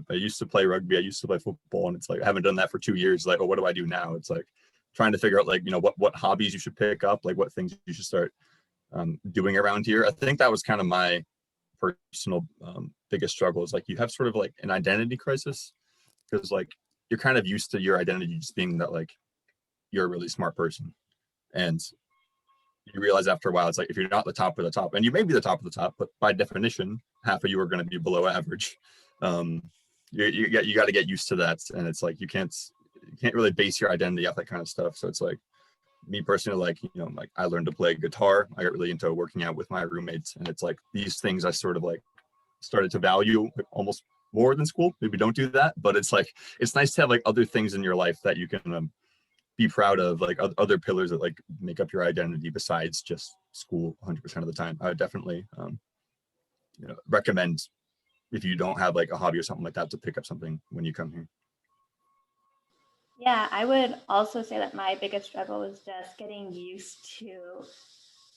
play rugby, I used to play football, and it's like I haven't done that for 2 years. Like, oh, what do I do now? It's like trying to figure out like, what hobbies you should pick up, like what things you should start doing around here. I think that was kind of my personal biggest struggle, is like you have sort of like an identity crisis, because like you're kind of used to your identity just being that like you're a really smart person, and you realize after a while it's like if you're not the top of the top, and you may be the top of the top, but by definition half of you are going to be below average. You got to get used to that, and it's like you can't really base your identity off that kind of stuff. So it's like me personally, like like I learned to play guitar. I got really into working out with my roommates, and it's like these things I sort of like started to value almost more than school. Maybe don't do that, but it's like it's nice to have like other things in your life that you can be proud of, like other pillars that like make up your identity besides just school 100% of the time. I would definitely recommend, if you don't have like a hobby or something like that, to pick up something when you come here. Yeah, I would also say that my biggest struggle was just getting used to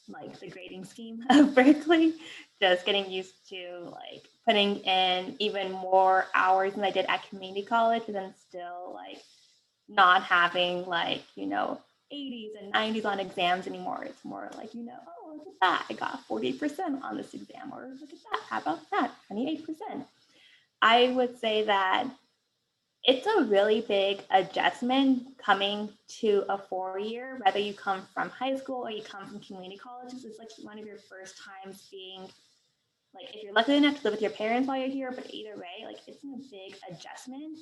like the grading scheme of Berkeley, just getting used to like putting in even more hours than I did at community college, and then still like not having like, 80s and 90s on exams anymore. It's more like, oh, look at that. I got 48% on this exam, or look at that. How about that? 28%. I would say that it's a really big adjustment coming to a 4-year, whether you come from high school or you come from community colleges. It's like one of your first times being, like, if you're lucky enough to live with your parents while you're here, but either way, like, it's a big adjustment.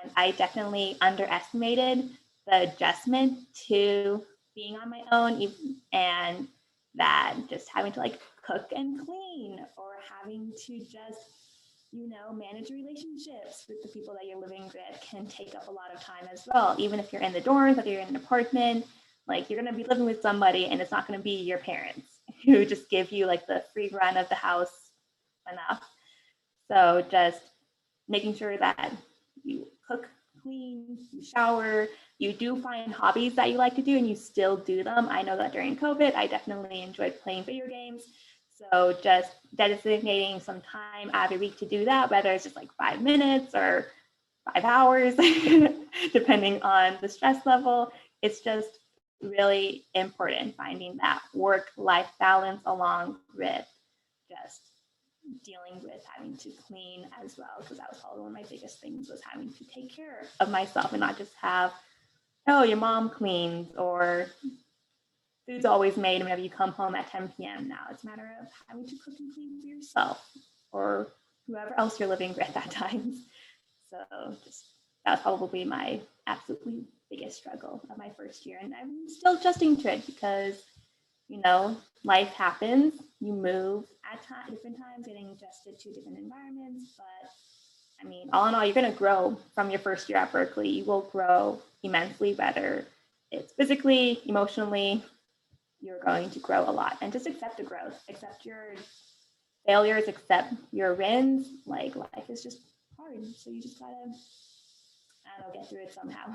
And I definitely underestimated the adjustment to being on my own, and that just having to like cook and clean, or having to just manage relationships with the people that you're living with can take up a lot of time as well. Even if you're in the dorms, whether you're in an apartment, like you're going to be living with somebody, and it's not going to be your parents who just give you like the free run of the house enough. So just making sure that you cook, clean, you shower, you do find hobbies that you like to do and you still do them. I know that during COVID, I definitely enjoyed playing video games. So just designating some time every week to do that, whether it's just like 5 minutes or 5 hours, depending on the stress level. It's just really important finding that work-life balance along with just dealing with having to clean as well, because that was probably one of my biggest things, was having to take care of myself and not just have, oh, your mom cleans, or food's always made whenever you come home at 10 p.m. Now it's a matter of having to cook and clean for yourself or whoever else you're living with at times. So just that was probably my absolutely biggest struggle of my first year. And I'm still adjusting to it because, life happens. You move at different times, getting adjusted to different environments. But I mean, all in all, you're going to grow from your first year at Berkeley. You will grow immensely, whether it's physically, emotionally. You're going to grow a lot, and just accept the growth, accept your failures, accept your wins. Like, life is just hard. So you just gotta, I don't know, get through it somehow.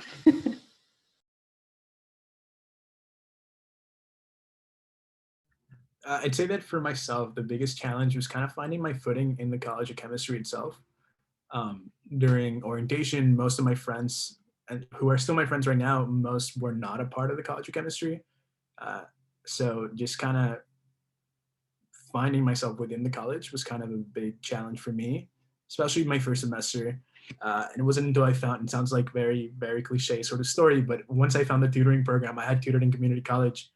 I'd say that for myself, the biggest challenge was kind of finding my footing in the College of Chemistry itself. During orientation, most of my friends, and who are still my friends right now, most were not a part of the College of Chemistry. So just kind of finding myself within the college was kind of a big challenge for me, especially my first semester. And it wasn't until I found, it sounds like very, very cliche sort of story, but once I found the tutoring program, I had tutored in community college.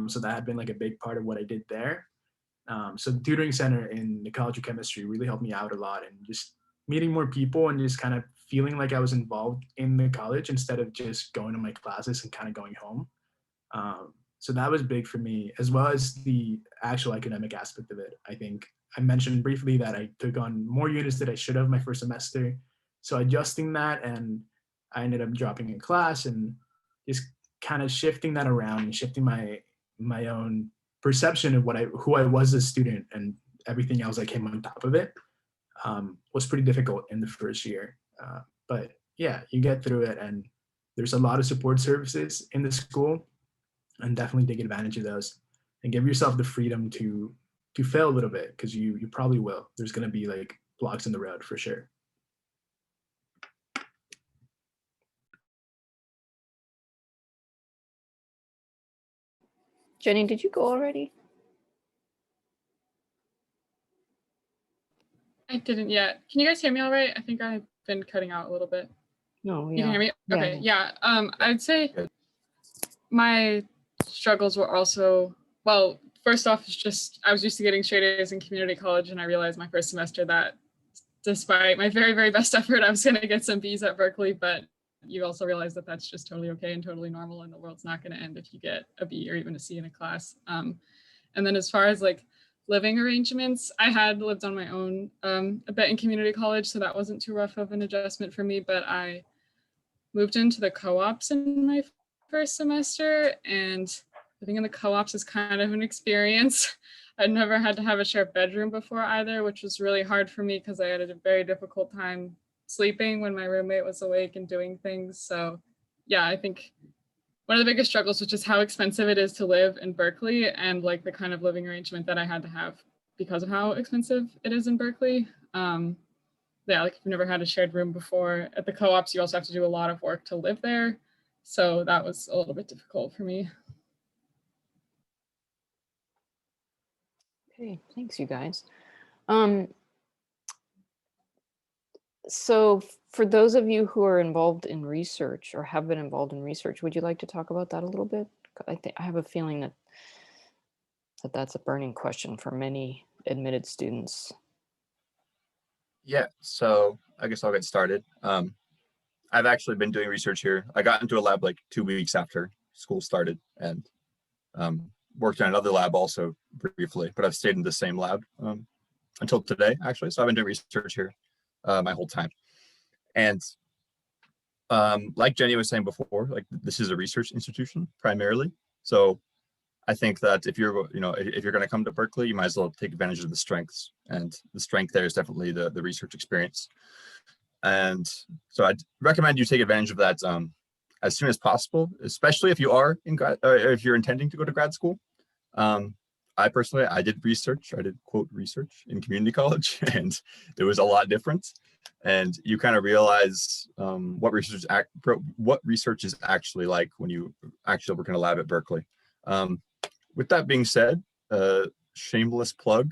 So that had been like a big part of what I did there. So the tutoring center in the College of Chemistry really helped me out a lot, and just meeting more people and just kind of feeling like I was involved in the college instead of just going to my classes and kind of going home. So that was big for me, as well as the actual academic aspect of it. I think I mentioned briefly that I took on more units than I should have my first semester. So adjusting that, and I ended up dropping a class and just kind of shifting that around and shifting my own perception of who I was as a student, and everything else that came on top of it was pretty difficult in the first year. But yeah, you get through it, and there's a lot of support services in the school, and definitely take advantage of those and give yourself the freedom to fail a little bit, because you probably will. There's going to be like blocks in the road for sure. Jenny, did you go already? I didn't yet. Can you guys hear me all right? I think I've been cutting out a little bit. No, You can hear me? Yeah, Okay, yeah. I'd say Good. my struggles were also, well, first off, it's just I was used to getting straight A's in community college, and I realized my first semester that despite my very, very best effort, I was going to get some B's at Berkeley, but you also realize that that's just totally okay and totally normal, and the world's not going to end if you get a B or even a C in a class. And then as far as like living arrangements, I had lived on my own a bit in community college, so that wasn't too rough of an adjustment for me, but I moved into the co-ops in my first semester, and living in the co-ops is kind of an experience. I'd never had to have a shared bedroom before either, which was really hard for me because I had a very difficult time sleeping when my roommate was awake and doing things. So yeah, I think one of the biggest struggles was just how expensive it is to live in Berkeley, and like the kind of living arrangement that I had to have because of how expensive it is in Berkeley. Yeah, like if you've never had a shared room before, at the co-ops, you also have to do a lot of work to live there. So that was a little bit difficult for me. Okay, thanks, you guys. So for those of you who are involved in research or have been involved in research, would you like to talk about that a little bit? I have a feeling that that's a burning question for many admitted students. Yeah, so I guess I'll get started. I've actually been doing research here. I got into a lab like 2 weeks after school started, and worked in another lab also briefly, but I've stayed in the same lab until today, actually. So I've been doing research here my whole time. And like Jenny was saying before, like this is a research institution primarily. So I think that if you're going to come to Berkeley, you might as well take advantage of the strengths, and the strength there is definitely the research experience. And so I'd recommend you take advantage of that as soon as possible, especially if you are if you're intending to go to grad school. I personally, I did research. I did quote research in community college, and it was a lot different. And you kind of realize what research is actually like when you actually work in a lab at Berkeley. With that being said, shameless plug,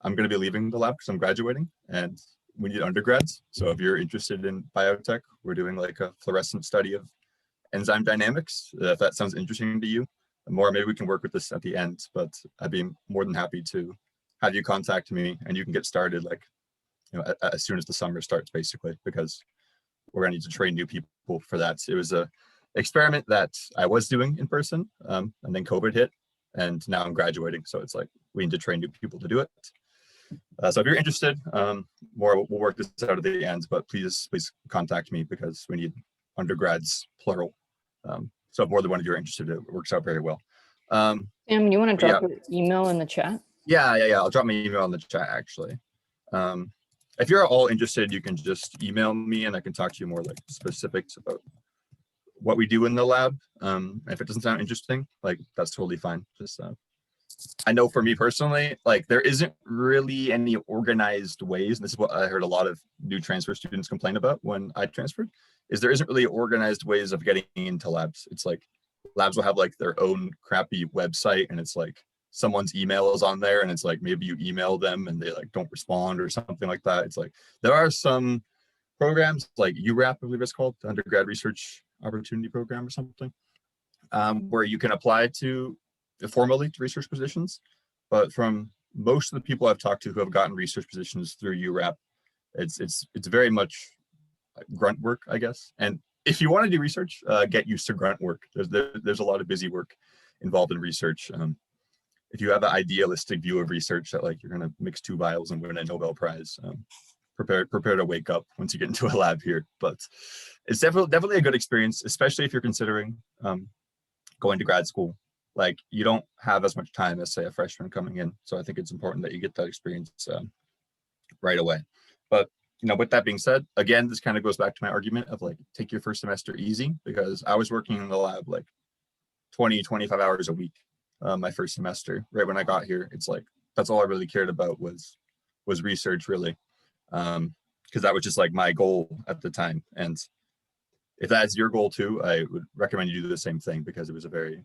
I'm going to be leaving the lab because I'm graduating, and we need undergrads. So if you're interested in biotech, we're doing like a fluorescent study of enzyme dynamics. If that sounds interesting to you, more maybe we can work with this at the end, but I'd be more than happy to have you contact me, and you can get started like, as soon as the summer starts, basically, because we're going to need to train new people for that. It was a experiment that I was doing in person, and then COVID hit, and now I'm graduating. So it's like, we need to train new people to do it. So if you're interested, we'll work this out at the end, but please contact me because we need undergrads, plural. So if more than one of you are interested, it works out very well. Sam, you want to drop your email in the chat? Yeah. I'll drop my email in the chat, actually. If you're all interested, you can just email me and I can talk to you more like specifics about what we do in the lab. If it doesn't sound interesting, like that's totally fine. Just I know for me personally, like there isn't really any organized ways. And this is what I heard a lot of new transfer students complain about when I transferred, is there isn't really organized ways of getting into labs. It's like labs will have like their own crappy website, and it's like someone's email is on there, and it's like maybe you email them and they like don't respond or something like that. It's like there are some programs like URAP, I believe it's called, the Undergrad Research Opportunity Program or something, where you can apply to formally to research positions. But from most of the people I've talked to who have gotten research positions through URAP, it's very much grunt work, I guess. And if you want to do research, get used to grunt work. There's a lot of busy work involved in research. If you have an idealistic view of research that like you're going to mix 2 vials and win a Nobel Prize, prepare to wake up once you get into a lab here. But it's definitely a good experience, especially if you're considering going to grad school. Like you don't have as much time as say a freshman coming in. So I think it's important that you get that experience right away. But with that being said, again, this kind of goes back to my argument of like, take your first semester easy, because I was working in the lab like 20-25 hours a week my first semester. Right when I got here, it's like, that's all I really cared about was research, really. Because that was just like my goal at the time. And if that's your goal too, I would recommend you do the same thing, because it was a very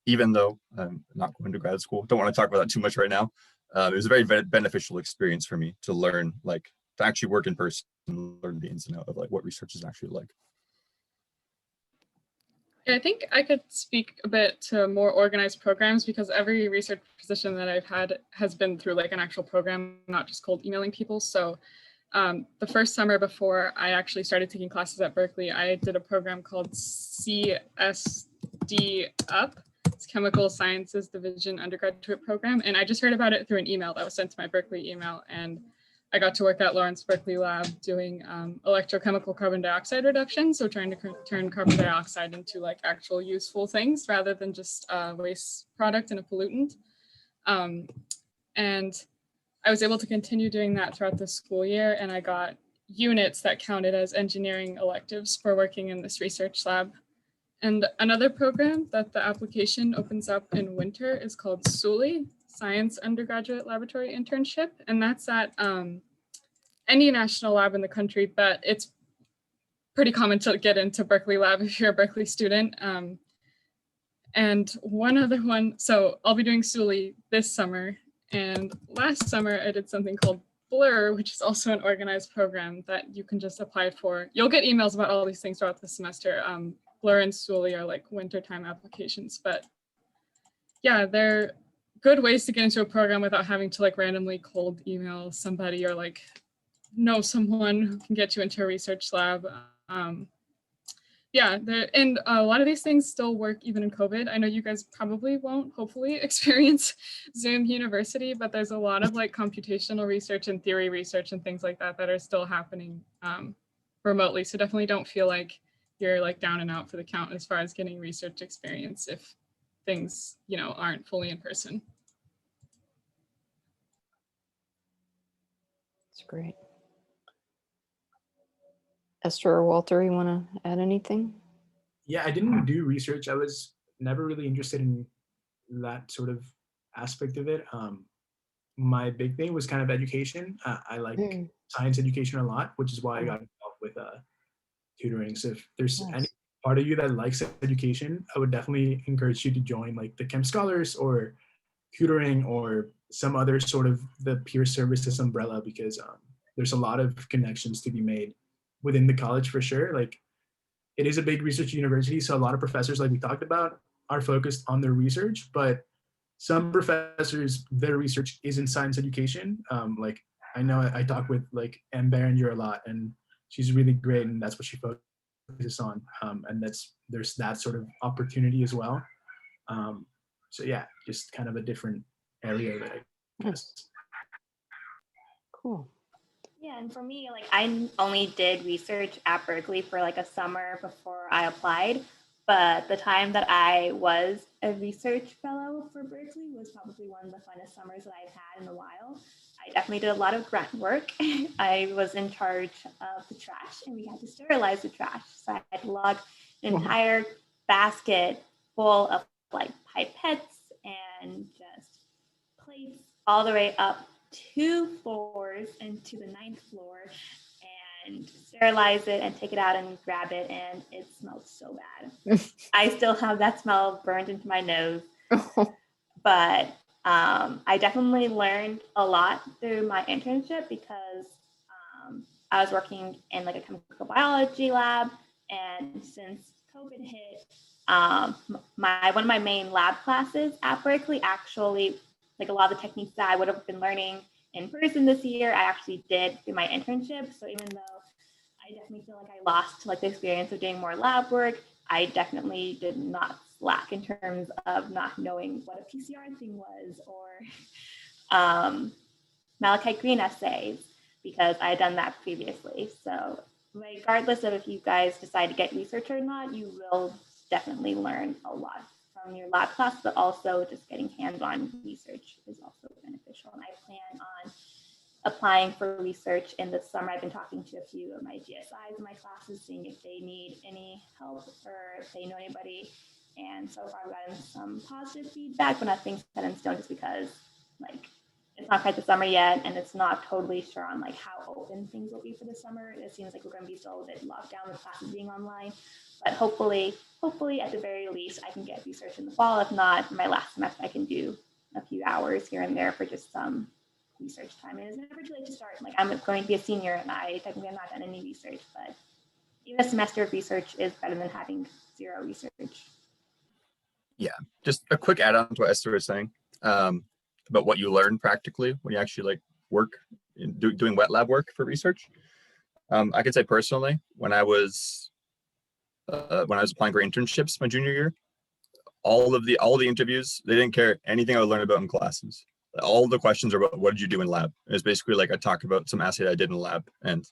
even though I'm not going to grad school. Don't want to talk about that too much right now. It was a very beneficial experience for me to learn, like, to actually work in person and learn the ins and outs of like what research is actually like. Yeah, I think I could speak a bit to more organized programs, because every research position that I've had has been through like an actual program, not just cold emailing people. So the first summer before I actually started taking classes at Berkeley, I did a program called CSD UP. It's Chemical Sciences Division undergraduate program. And I just heard about it through an email that was sent to my Berkeley email. And I got to work at Lawrence Berkeley Lab doing electrochemical carbon dioxide reduction. So trying to turn carbon dioxide into like actual useful things rather than just a waste product and a pollutant. And I was able to continue doing that throughout the school year. And I got units that counted as engineering electives for working in this research lab. And another program that the application opens up in winter is called Suli, Science Undergraduate Laboratory Internship. And that's at any national lab in the country, but it's pretty common to get into Berkeley Lab if you're a Berkeley student. And one other one, so I'll be doing Suli this summer. And last summer I did something called Blur, which is also an organized program that you can just apply for. You'll get emails about all these things throughout the semester. Blur and Suli are like wintertime applications, but yeah, they're good ways to get into a program without having to like randomly cold email somebody or like know someone who can get you into a research lab. Yeah, and a lot of these things still work even in COVID. I know you guys probably won't, hopefully, experience Zoom University, but there's a lot of like computational research and theory research and things like that that are still happening remotely. So definitely don't feel like you're like down and out for the count as far as getting research experience if things, you know, aren't fully in person. That's great. Esther or Walter, you want to add anything? Yeah, I didn't do research. I was never really interested in that sort of aspect of it. My big thing was kind of education. I like science education a lot, which is why I got involved with tutoring. So if there's any part of you that likes education, I would definitely encourage you to join like the Chem Scholars or tutoring or some other sort of the peer services umbrella, because there's a lot of connections to be made within the college for sure. Like, it is a big research university, so a lot of professors, like we talked about, are focused on their research, but some professors, their research is in science education. Like, I know I talk with like M. Berenger a lot, and she's really great, and that's what she focuses on. And there's that sort of opportunity as well. So yeah, just kind of a different area that I guess. Cool. Yeah, and for me, like I only did research at Berkeley for like a summer before I applied, but the time that I was a research fellow for Berkeley was probably one of the funnest summers that I've had in a while. I definitely did a lot of grunt work. I was in charge of the trash, and we had to sterilize the trash. So I had to lug an entire basket full of like pipettes and just plates all the way up 2 floors into the 9th floor and sterilize it and take it out and grab it, and it smelled so bad. I still have that smell burned into my nose. But I definitely learned a lot through my internship, because I was working in like a chemical biology lab, and since COVID hit, one of my main lab classes at Berkeley actually, like a lot of the techniques that I would have been learning in person this year, I actually did through my internship. So even though I definitely feel like I lost like the experience of doing more lab work, I definitely did not slack in terms of not knowing what a PCR thing was, or malachite green assays, because I had done that previously. So regardless of if you guys decide to get research or not, you will definitely learn a lot from your lab class, but also just getting hands-on research is also beneficial. And I plan on applying for research in the summer. I've been talking to a few of my GSIs in my classes, seeing if they need any help or if they know anybody. And so far I've gotten some positive feedback, but nothing set in stone, just because like it's not quite the summer yet, and it's not totally sure on like how open things will be for the summer. It seems like we're going to be still a bit locked down with classes being online, but hopefully at the very least, I can get research in the fall. If not, my last semester, I can do a few hours here and there for just some research time. And it's never too late to start. Like, I'm going to be a senior, and I technically have not done any research, but even a semester of research is better than having zero research. Yeah, just a quick add-on to what Esther was saying about what you learn practically when you actually like work in doing wet lab work for research. I could say personally, when I was applying for internships my junior year, all the interviews, they didn't care anything I would learn about in classes. All the questions are about what did you do in lab. It was basically like I talked about some assay I did in lab, and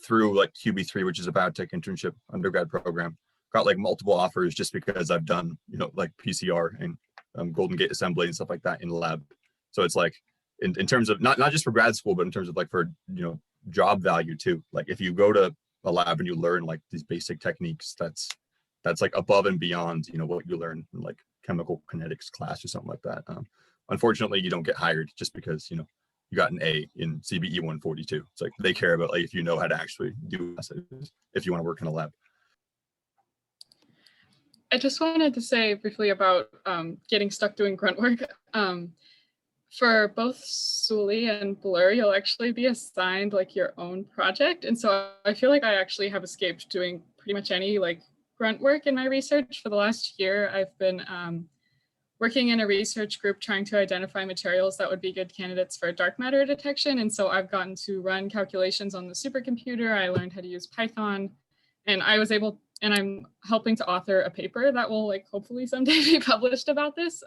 through like QB3, which is a biotech internship undergrad program, got like multiple offers just because I've done, you know, like PCR and Golden Gate assembly and stuff like that in the lab. So it's like in terms of not just for grad school, but in terms of like for, you know, job value too. Like if you go to a lab and you learn like these basic techniques, that's like above and beyond, you know, what you learn in like chemical kinetics class or something like that. Unfortunately, you don't get hired just because, you know, you got an A in CBE 142. It's like they care about like if you know how to actually do assays, if you want to work in a lab. I just wanted to say briefly about getting stuck doing grunt work. For both Suli and Blur, you'll actually be assigned like your own project. And so I feel like I actually have escaped doing pretty much any like grunt work in my research. For the last year, I've been working in a research group trying to identify materials that would be good candidates for dark matter detection. And so I've gotten to run calculations on the supercomputer. I learned how to use Python, and I'm helping to author a paper that will like hopefully someday be published about this.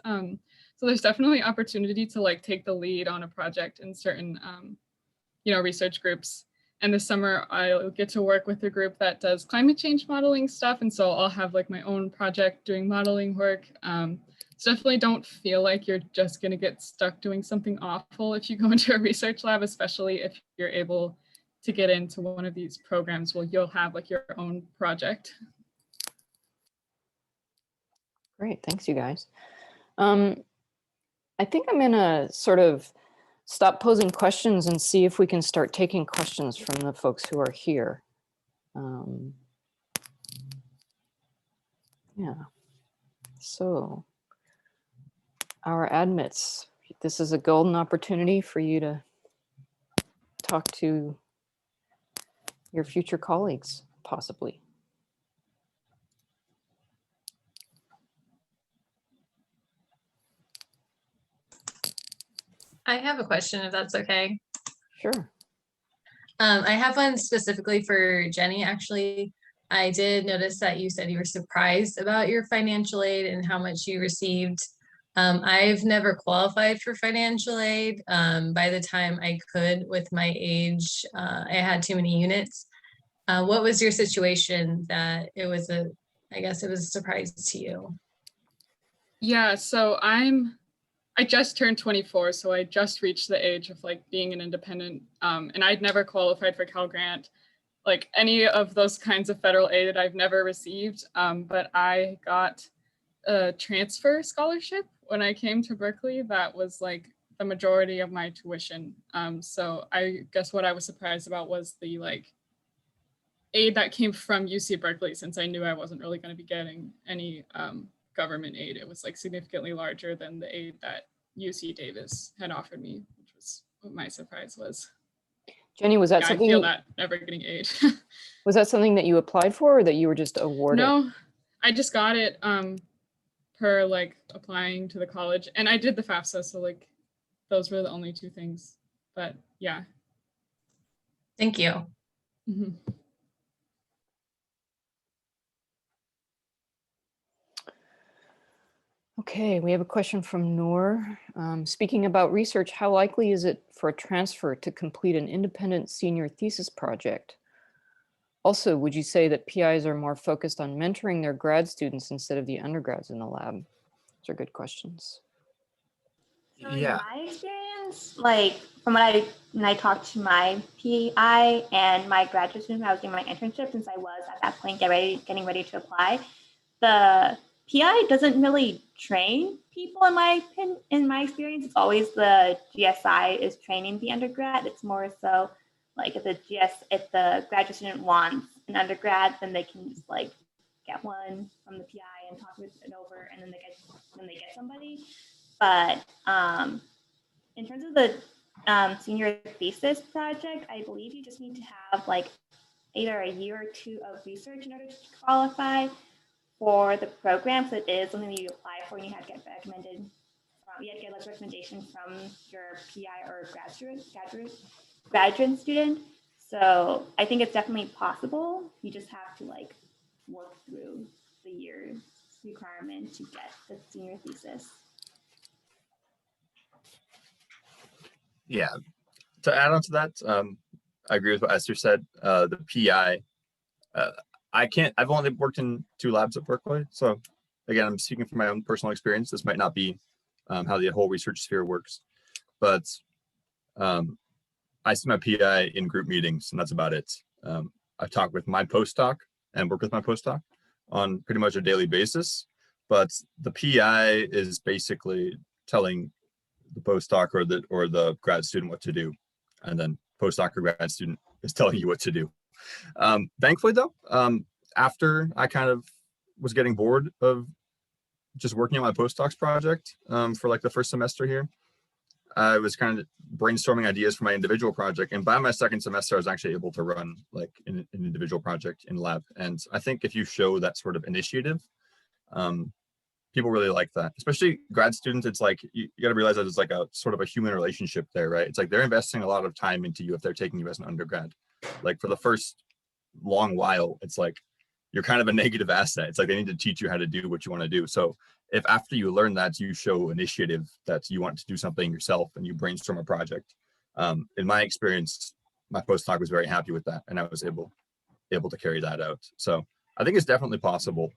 So there's definitely opportunity to like take the lead on a project in certain, you know, research groups. And this summer I'll get to work with a group that does climate change modeling stuff. And so I'll have like my own project doing modeling work. So definitely don't feel like you're just going to get stuck doing something awful if you go into a research lab, especially if you're able to get into one of these programs where you'll have like your own project. Great, thanks you guys. I think I'm gonna sort of stop posing questions and see if we can start taking questions from the folks who are here. Yeah, so our admits, this is a golden opportunity for you to talk to your future colleagues, possibly. I have a question, if that's okay. Sure. I have one specifically for Jenny, actually. I did notice that you said you were surprised about your financial aid and how much you received. I've never qualified for financial aid. By the time I could, with my age, I had too many units. What was your situation that it was I guess it was a surprise to you? Yeah, so I just turned 24, so I just reached the age of like being an independent, and I'd never qualified for Cal Grant, like any of those kinds of federal aid I've never received, but I got a transfer scholarship when I came to Berkeley that was like the majority of my tuition. So I guess what I was surprised about was the like aid that came from UC Berkeley, since I knew I wasn't really going to be getting any government aid. It was like significantly larger than the aid that UC Davis had offered me, which was what my surprise was. Jenny, was that Yeah, something? I feel that never getting aid. Was that something that you applied for, or that you were just awarded? No, I just got it per like applying to the college, and I did the FAFSA, so like those were the only two things. But yeah. Thank you. Mm-hmm. Okay, we have a question from Noor. Speaking about research, how likely is it for a transfer to complete an independent senior thesis project? Also, would you say that PIs are more focused on mentoring their grad students instead of the undergrads in the lab? Those are good questions. So in my experience, like from when I talked to my PI and my graduate student, I was doing my internship, since I was at that point getting ready to apply. The PI doesn't really train people in my opinion, in my experience. It's always the GSI is training the undergrad. It's more so like if the graduate student wants an undergrad, then they can just like get one from the PI and talk with it over, and then they get somebody. But in terms of the senior thesis project, I believe you just need to have like either a year or two of research in order to qualify for the program. So it is something that you apply for, and you have to get recommended. You have to get a recommendation from your PI or graduate student. So I think it's definitely possible. You just have to like work through the year's requirement to get the senior thesis. Yeah, to add on to that, I agree with what Esther said. The PI, I've only worked in 2 labs at Berkeley. So again, I'm speaking from my own personal experience. This might not be how the whole research sphere works, but I see my PI in group meetings, and that's about it. I talk with my postdoc and work with my postdoc on pretty much a daily basis, but the PI is basically telling the postdoc or the grad student what to do, and then postdoc or grad student is telling you what to do. Thankfully though, after I kind of was getting bored of just working on my postdocs project for like the first semester here, I was kind of brainstorming ideas for my individual project, and by my second semester I was actually able to run like an individual project in lab. And I think if you show that sort of initiative, people really like that, especially grad students. It's like you got to realize that it's like a sort of a human relationship there, right? It's like they're investing a lot of time into you if they're taking you as an undergrad. Like for the first long while, it's like you're kind of a negative asset. It's like they need to teach you how to do what you want to do. So if after you learn that, you show initiative that you want to do something yourself and you brainstorm a project, in my experience, my postdoc was very happy with that, and I was able to carry that out. So I think it's definitely possible.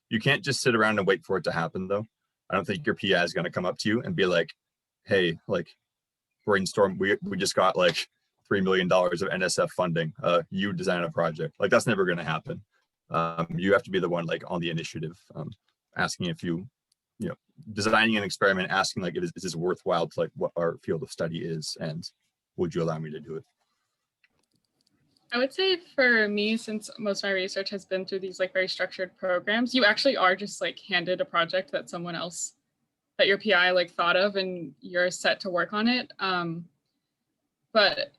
You can't just sit around and wait for it to happen, though. I don't think your PI is going to come up to you and be like, hey, like brainstorm, we just got like $3 million of NSF funding. You design a project. Like that's never going to happen. You have to be the one like on the initiative, asking if you know, designing an experiment, asking like, is this worthwhile to like what our field of study is, and would you allow me to do it? I would say for me, since most of my research has been through these like very structured programs, you actually are just like handed a project that someone else, that your PI like thought of, and you're set to work on it. But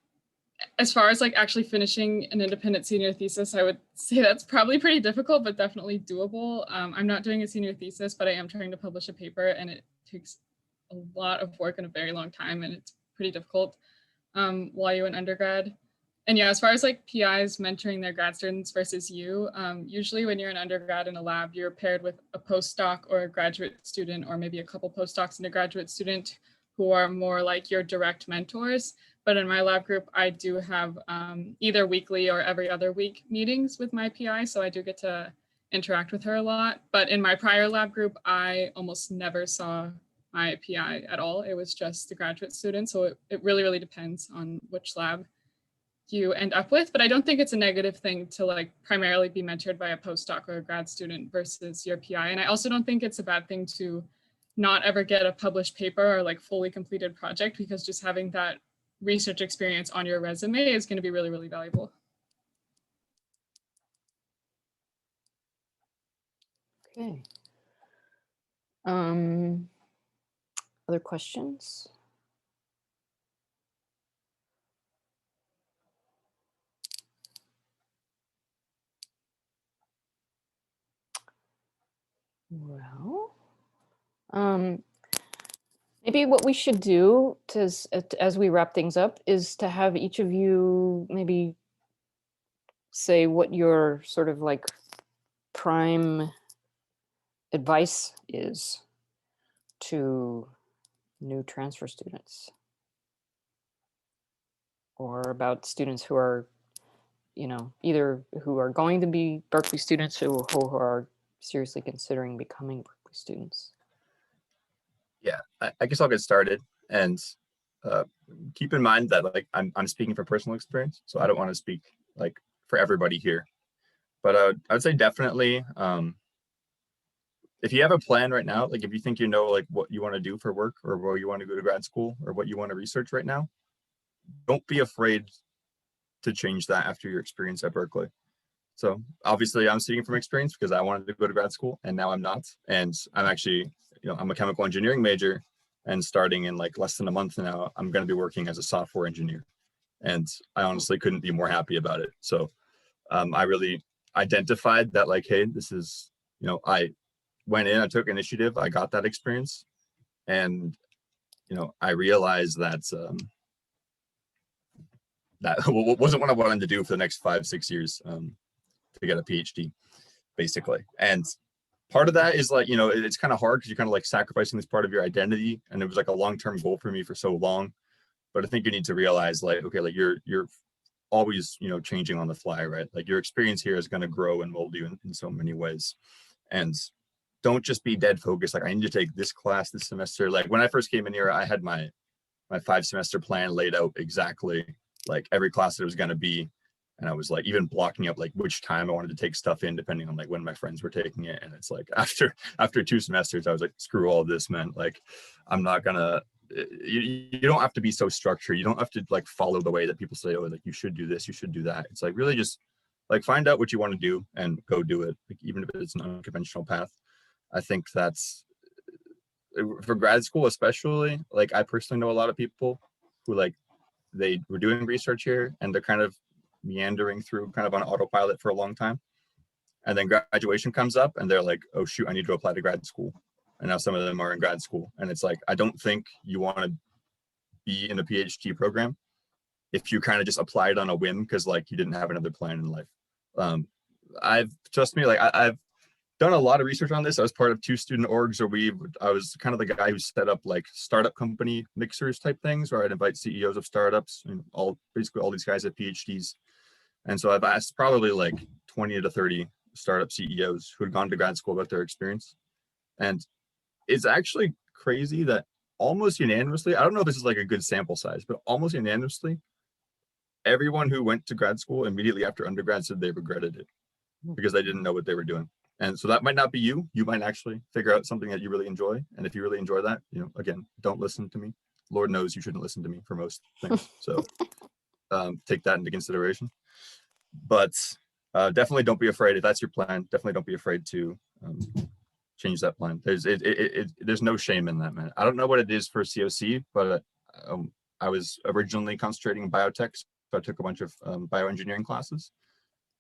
as far as like actually finishing an independent senior thesis, I would say that's probably pretty difficult, but definitely doable. I'm not doing a senior thesis, but I am trying to publish a paper, and it takes a lot of work and a very long time, and it's pretty difficult while you're an undergrad. And yeah, as far as like PIs mentoring their grad students versus you, usually when you're an undergrad in a lab, you're paired with a postdoc or a graduate student, or maybe a couple postdocs and a graduate student who are more like your direct mentors. But in my lab group, I do have either weekly or every other week meetings with my PI, so I do get to interact with her a lot. But in my prior lab group, I almost never saw my PI at all. It was just the graduate student. So it really, really depends on which lab you end up with. But I don't think it's a negative thing to like primarily be mentored by a postdoc or a grad student versus your PI. And I also don't think it's a bad thing to not ever get a published paper or like fully completed project, because just having that research experience on your resume is going to be really, really valuable. Okay. Other questions? Well, maybe what we should do as we wrap things up is to have each of you maybe say what your sort of like prime advice is to new transfer students, or about students who are, you know, either who are going to be Berkeley students or who are seriously considering becoming Berkeley students. Yeah, I guess I'll get started. And keep in mind that like I'm speaking from personal experience, so I don't want to speak like for everybody here. But I would say definitely if you have a plan right now, like if you think you know like what you want to do for work or where you want to go to grad school or what you want to research right now, don't be afraid to change that after your experience at Berkeley. So obviously I'm speaking from experience because I wanted to go to grad school and now I'm not. And I'm actually, I'm a chemical engineering major, and starting in like less than a month now, I'm going to be working as a software engineer. And I honestly couldn't be more happy about it. So I really identified that like, hey, this is, I went in, I took initiative, I got that experience. And, I realized that that wasn't what I wanted to do for the next 5-6 years to get a PhD, basically. And part of that is like, it's kind of hard because you're kind of like sacrificing this part of your identity. And it was like a long-term goal for me for so long. But I think you need to realize like, okay, like you're always, changing on the fly, right? Like your experience here is going to grow and mold you in so many ways. And don't just be dead focused. Like I need to take this class this semester. Like when I first came in here, I had my 5-semester plan laid out exactly, like every class that it was going to be. And I was like even blocking up like which time I wanted to take stuff in depending on like when my friends were taking it. And it's like after 2 semesters, I was like, screw all this, man. Like I'm not gonna, you don't have to be so structured. You don't have to like follow the way that people say, oh, like you should do this, you should do that. It's like really just like find out what you want to do and go do it. Like even if it's an unconventional path. I think that's for grad school, especially, like I personally know a lot of people who like they were doing research here and they're kind of meandering through kind of on autopilot for a long time. And then graduation comes up and they're like, oh shoot, I need to apply to grad school. And now some of them are in grad school. And it's like, I don't think you want to be in a PhD program if you kind of just applied on a whim because like you didn't have another plan in life. Trust me, like I've done a lot of research on this. I was part of 2 student orgs where I was kind of the guy who set up like startup company mixers type things where I'd invite CEOs of startups and basically all these guys have PhDs. And so I've asked probably like 20 to 30 startup CEOs who had gone to grad school about their experience. And it's actually crazy that almost unanimously, I don't know if this is like a good sample size, but almost unanimously, everyone who went to grad school immediately after undergrad said they regretted it because they didn't know what they were doing. And so that might not be you. You might actually figure out something that you really enjoy. And if you really enjoy that, again, don't listen to me. Lord knows you shouldn't listen to me for most things. So take that into consideration. But definitely don't be afraid. If that's your plan, definitely don't be afraid to change that plan. There's no shame in that, man. I don't know what it is for COC, but I was originally concentrating in biotech. So I took a bunch of bioengineering classes.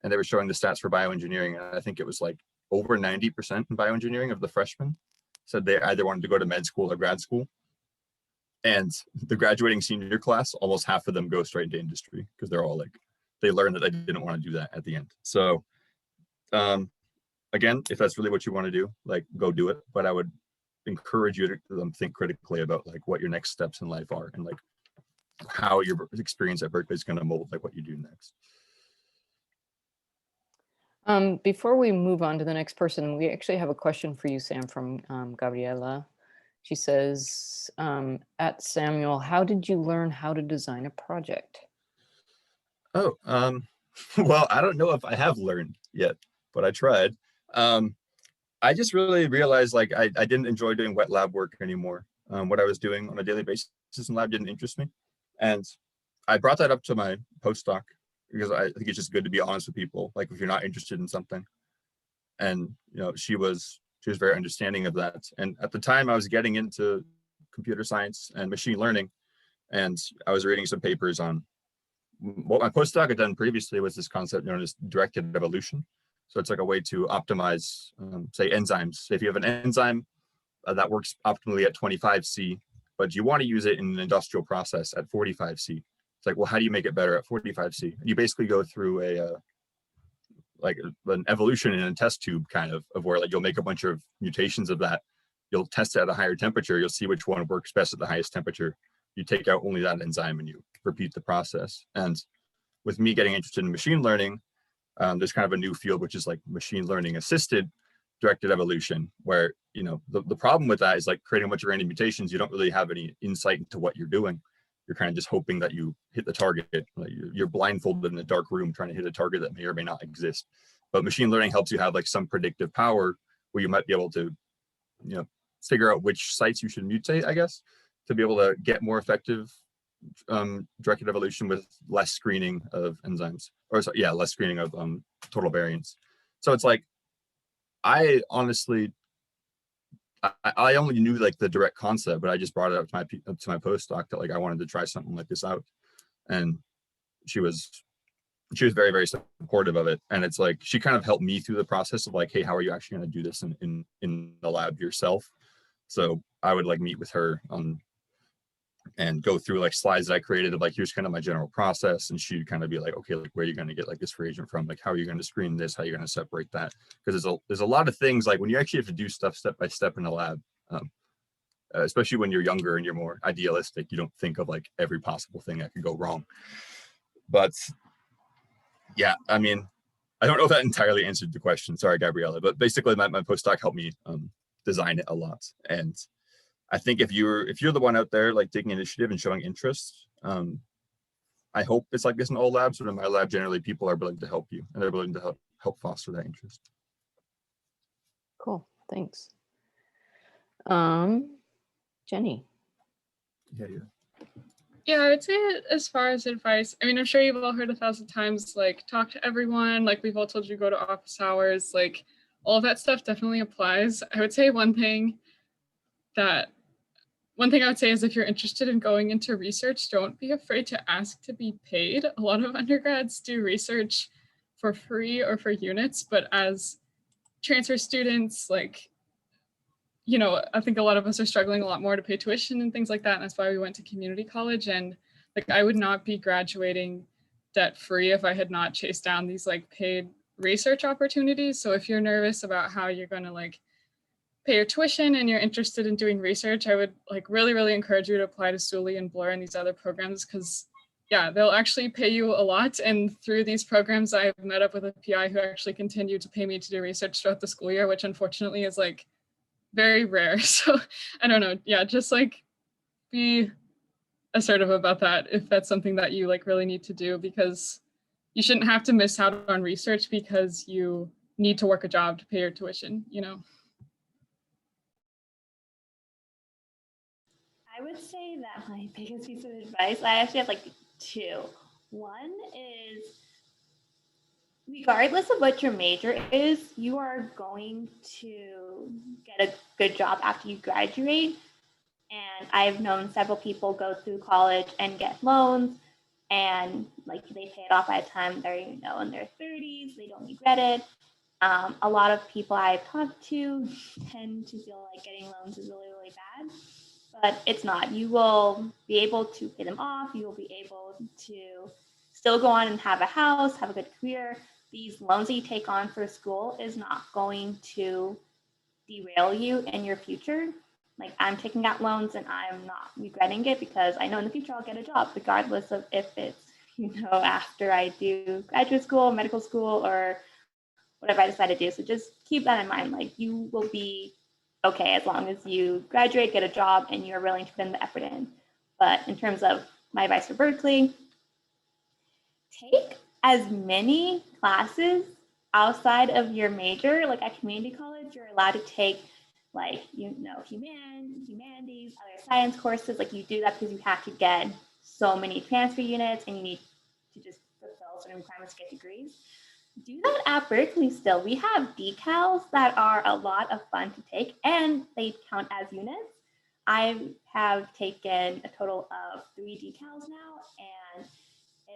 And they were showing the stats for bioengineering. And I think it was like over 90% in bioengineering of the freshmen said they either wanted to go to med school or grad school. And the graduating senior class, almost half of them go straight into industry because they're all like, they learned that they didn't want to do that at the end. So again, if that's really what you want to do, like go do it. But I would encourage you to think critically about like what your next steps in life are and like how your experience at Berkeley is going to mold like what you do next. Before we move on to the next person, we actually have a question for you, Sam, from Gabriela. She says, at Samuel, how did you learn how to design a project? Oh, well, I don't know if I have learned yet, but I tried. I just really realized like I didn't enjoy doing wet lab work anymore. What I was doing on a daily basis in lab didn't interest me. And I brought that up to my postdoc because I think it's just good to be honest with people, like if you're not interested in something. And she was very understanding of that. And at the time I was getting into computer science and machine learning, and I was reading some papers on what my postdoc had done previously was this concept known as directed evolution. So it's like a way to optimize, say, enzymes. If you have an enzyme that works optimally at 25C, but you want to use it in an industrial process at 45C, it's like, well, how do you make it better at 45C? You basically go through like an evolution in a test tube kind of where like you'll make a bunch of mutations of that. You'll test it at a higher temperature. You'll see which one works best at the highest temperature. You take out only that enzyme and you repeat the process. And with me getting interested in machine learning, there's kind of a new field, which is like machine learning assisted directed evolution, where, the problem with that is like creating a bunch of random mutations. You don't really have any insight into what you're doing. You're kind of just hoping that you hit the target. Like you're blindfolded in a dark room trying to hit a target that may or may not exist. But machine learning helps you have like some predictive power where you might be able to figure out which sites you should mutate, I guess, to be able to get more effective directed evolution with less screening of enzymes, or less screening of total variants. So it's like, I honestly, I only knew like the direct concept, but I just brought it up to my postdoc that like I wanted to try something like this out, and she was very, very supportive of it. And it's like, she kind of helped me through the process of like, hey, how are you actually going to do this in the lab yourself? So I would like meet with her and go through like slides that I created of like, here's kind of my general process. And she'd kind of be like, okay, like where are you going to get like this reagent from? Like, how are you going to screen this? How are you going to separate that? Because there's a lot of things like when you actually have to do stuff step by step in the lab, especially when you're younger and you're more idealistic, you don't think of like every possible thing that could go wrong. But yeah, I mean, I don't know if that entirely answered the question. Sorry, Gabriella, but basically my postdoc helped me design it a lot. And I think if you're the one out there like taking initiative and showing interest, I hope it's like this in all labs, but in my lab, generally people are willing to help you and they're willing to help foster that interest. Cool, thanks. Jenny. Yeah, I would say as far as advice, I mean, I'm sure you've all heard 1,000 times, like, talk to everyone, like we've all told you, go to office hours, like all of that stuff definitely applies. I would say one thing I would say is if you're interested in going into research, don't be afraid to ask to be paid. A lot of undergrads do research for free or for units, but as transfer students, like, you know, I think a lot of us are struggling a lot more to pay tuition and things like that. And that's why we went to community college. And like, I would not be graduating debt free if I had not chased down these like paid research opportunities. So if you're nervous about how you're going to like pay your tuition and you're interested in doing research, I would like really, really encourage you to apply to Suli and Blur and these other programs, because yeah, they'll actually pay you a lot. And through these programs, I've met up with a PI who actually continued to pay me to do research throughout the school year, which unfortunately is like very rare. So I don't know. Yeah, just like be assertive about that if that's something that you like really need to do, because you shouldn't have to miss out on research because you need to work a job to pay your tuition, you know? I would say that my biggest piece of advice, I actually have like two. One is, regardless of what your major is, you are going to get a good job after you graduate. And I've known several people go through college and get loans, and like they pay it off by the time they're, you know, in their 30s. They don't regret it. A lot of people I've talked to tend to feel like getting loans is really, really bad, but it's not. You will be able to pay them off. You will be able to still go on and have a house, have a good career. These loans that you take on for school is not going to derail you in your future. Like, I'm taking out loans and I'm not regretting it, because I know in the future I'll get a job, regardless of if it's, you know, after I do graduate school, medical school, or whatever I decide to do. So just keep that in mind. Like, you will be okay as long as you graduate, get a job, and you're willing to put in the effort in. But in terms of my advice for Berkeley, take as many classes outside of your major. Like at community college, you're allowed to take, like, you know, humanities, other science courses. Like, you do that because you have to get so many transfer units and you need to just fulfill certain requirements to get degrees. Do that at Berkeley still. We have decals that are a lot of fun to take, and they count as units. I have taken a total of 3 decals now, and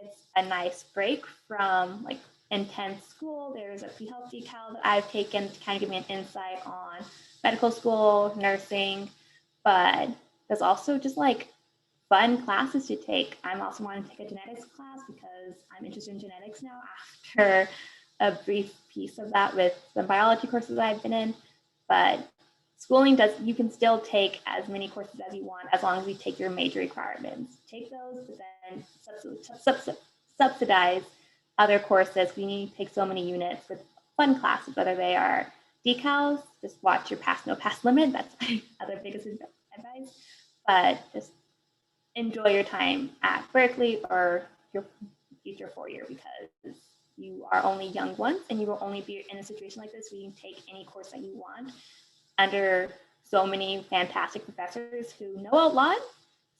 it's a nice break from like intense school. There's a pre-health decal that I've taken to kind of give me an insight on medical school, nursing, but there's also just like fun classes to take. I'm also wanting to take a genetics class because I'm interested in genetics now after a brief piece of that with some biology courses I've been in. But schooling you can still take as many courses as you want as long as you take your major requirements. Take those, but then subsidize other courses. We need to take so many units with fun classes, whether they are decals, just watch your pass, no pass limit. That's my other biggest advice. But just enjoy your time at Berkeley or your future 4-year, because you are only young once and you will only be in a situation like this where you can take any course that you want under so many fantastic professors who know a lot.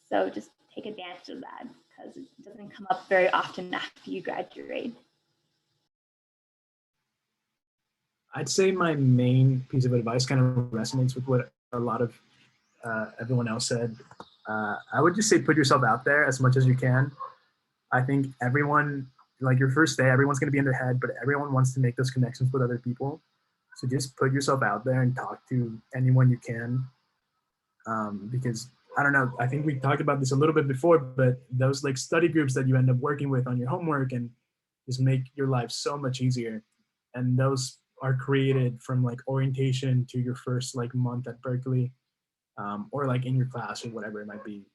So just take advantage of that because it doesn't come up very often after you graduate. I'd say my main piece of advice kind of resonates with what a lot of everyone else said. I would just say put yourself out there as much as you can. I think everyone, like your first day, everyone's going to be in their head, but everyone wants to make those connections with other people. So just put yourself out there and talk to anyone you can. Because I don't know, I think we talked about this a little bit before, but those like study groups that you end up working with on your homework and just make your life so much easier. And those are created from like orientation to your first like month at Berkeley, or like in your class or whatever it might be.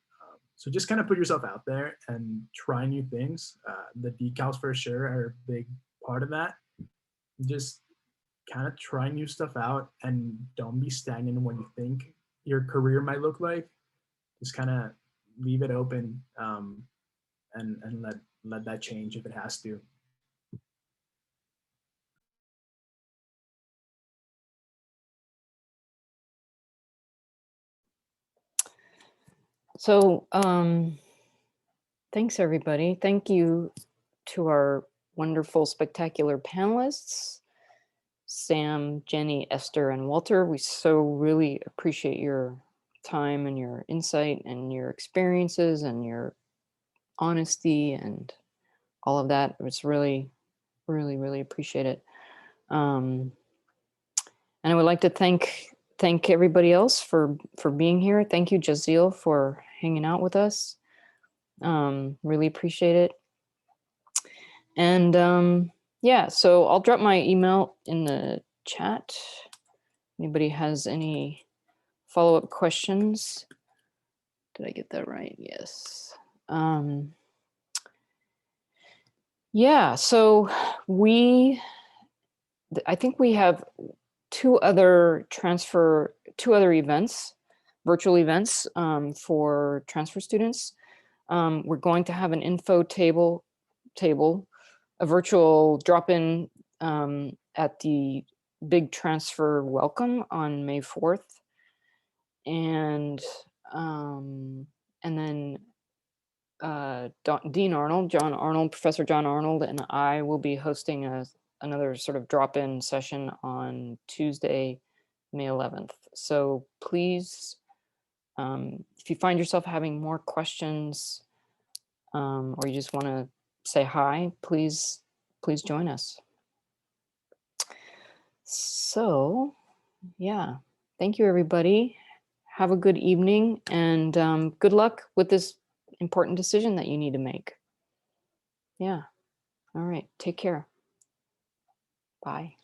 So just kind of put yourself out there and try new things. The decals for sure are a big part of that. Just kind of try new stuff out and don't be stagnant in what you think your career might look like. Just kind of leave it open, and let that change if it has to. So thanks, everybody. Thank you to our wonderful, spectacular panelists, Sam, Jenny, Esther, and Walter. We so really appreciate your time and your insight and your experiences and your honesty and all of that. It's really, really, really appreciate it. And I would like to thank everybody else for being here. Thank you, Jazeel, for hanging out with us. Really appreciate it. And yeah, so I'll drop my email in the chat. Anybody has any follow-up questions? Did I get that right? Yes. Yeah, so I think we have two other events, virtual events for transfer students. We're going to have an info table, a virtual drop-in at the big transfer welcome on May 4th. And then Professor John Arnold, and I will be hosting another sort of drop-in session on Tuesday, May 11th. So please, if you find yourself having more questions, or you just want to say hi, please join us. So yeah, thank you, everybody. Have a good evening, and good luck with this important decision that you need to make. Yeah. All right. Take care. Bye.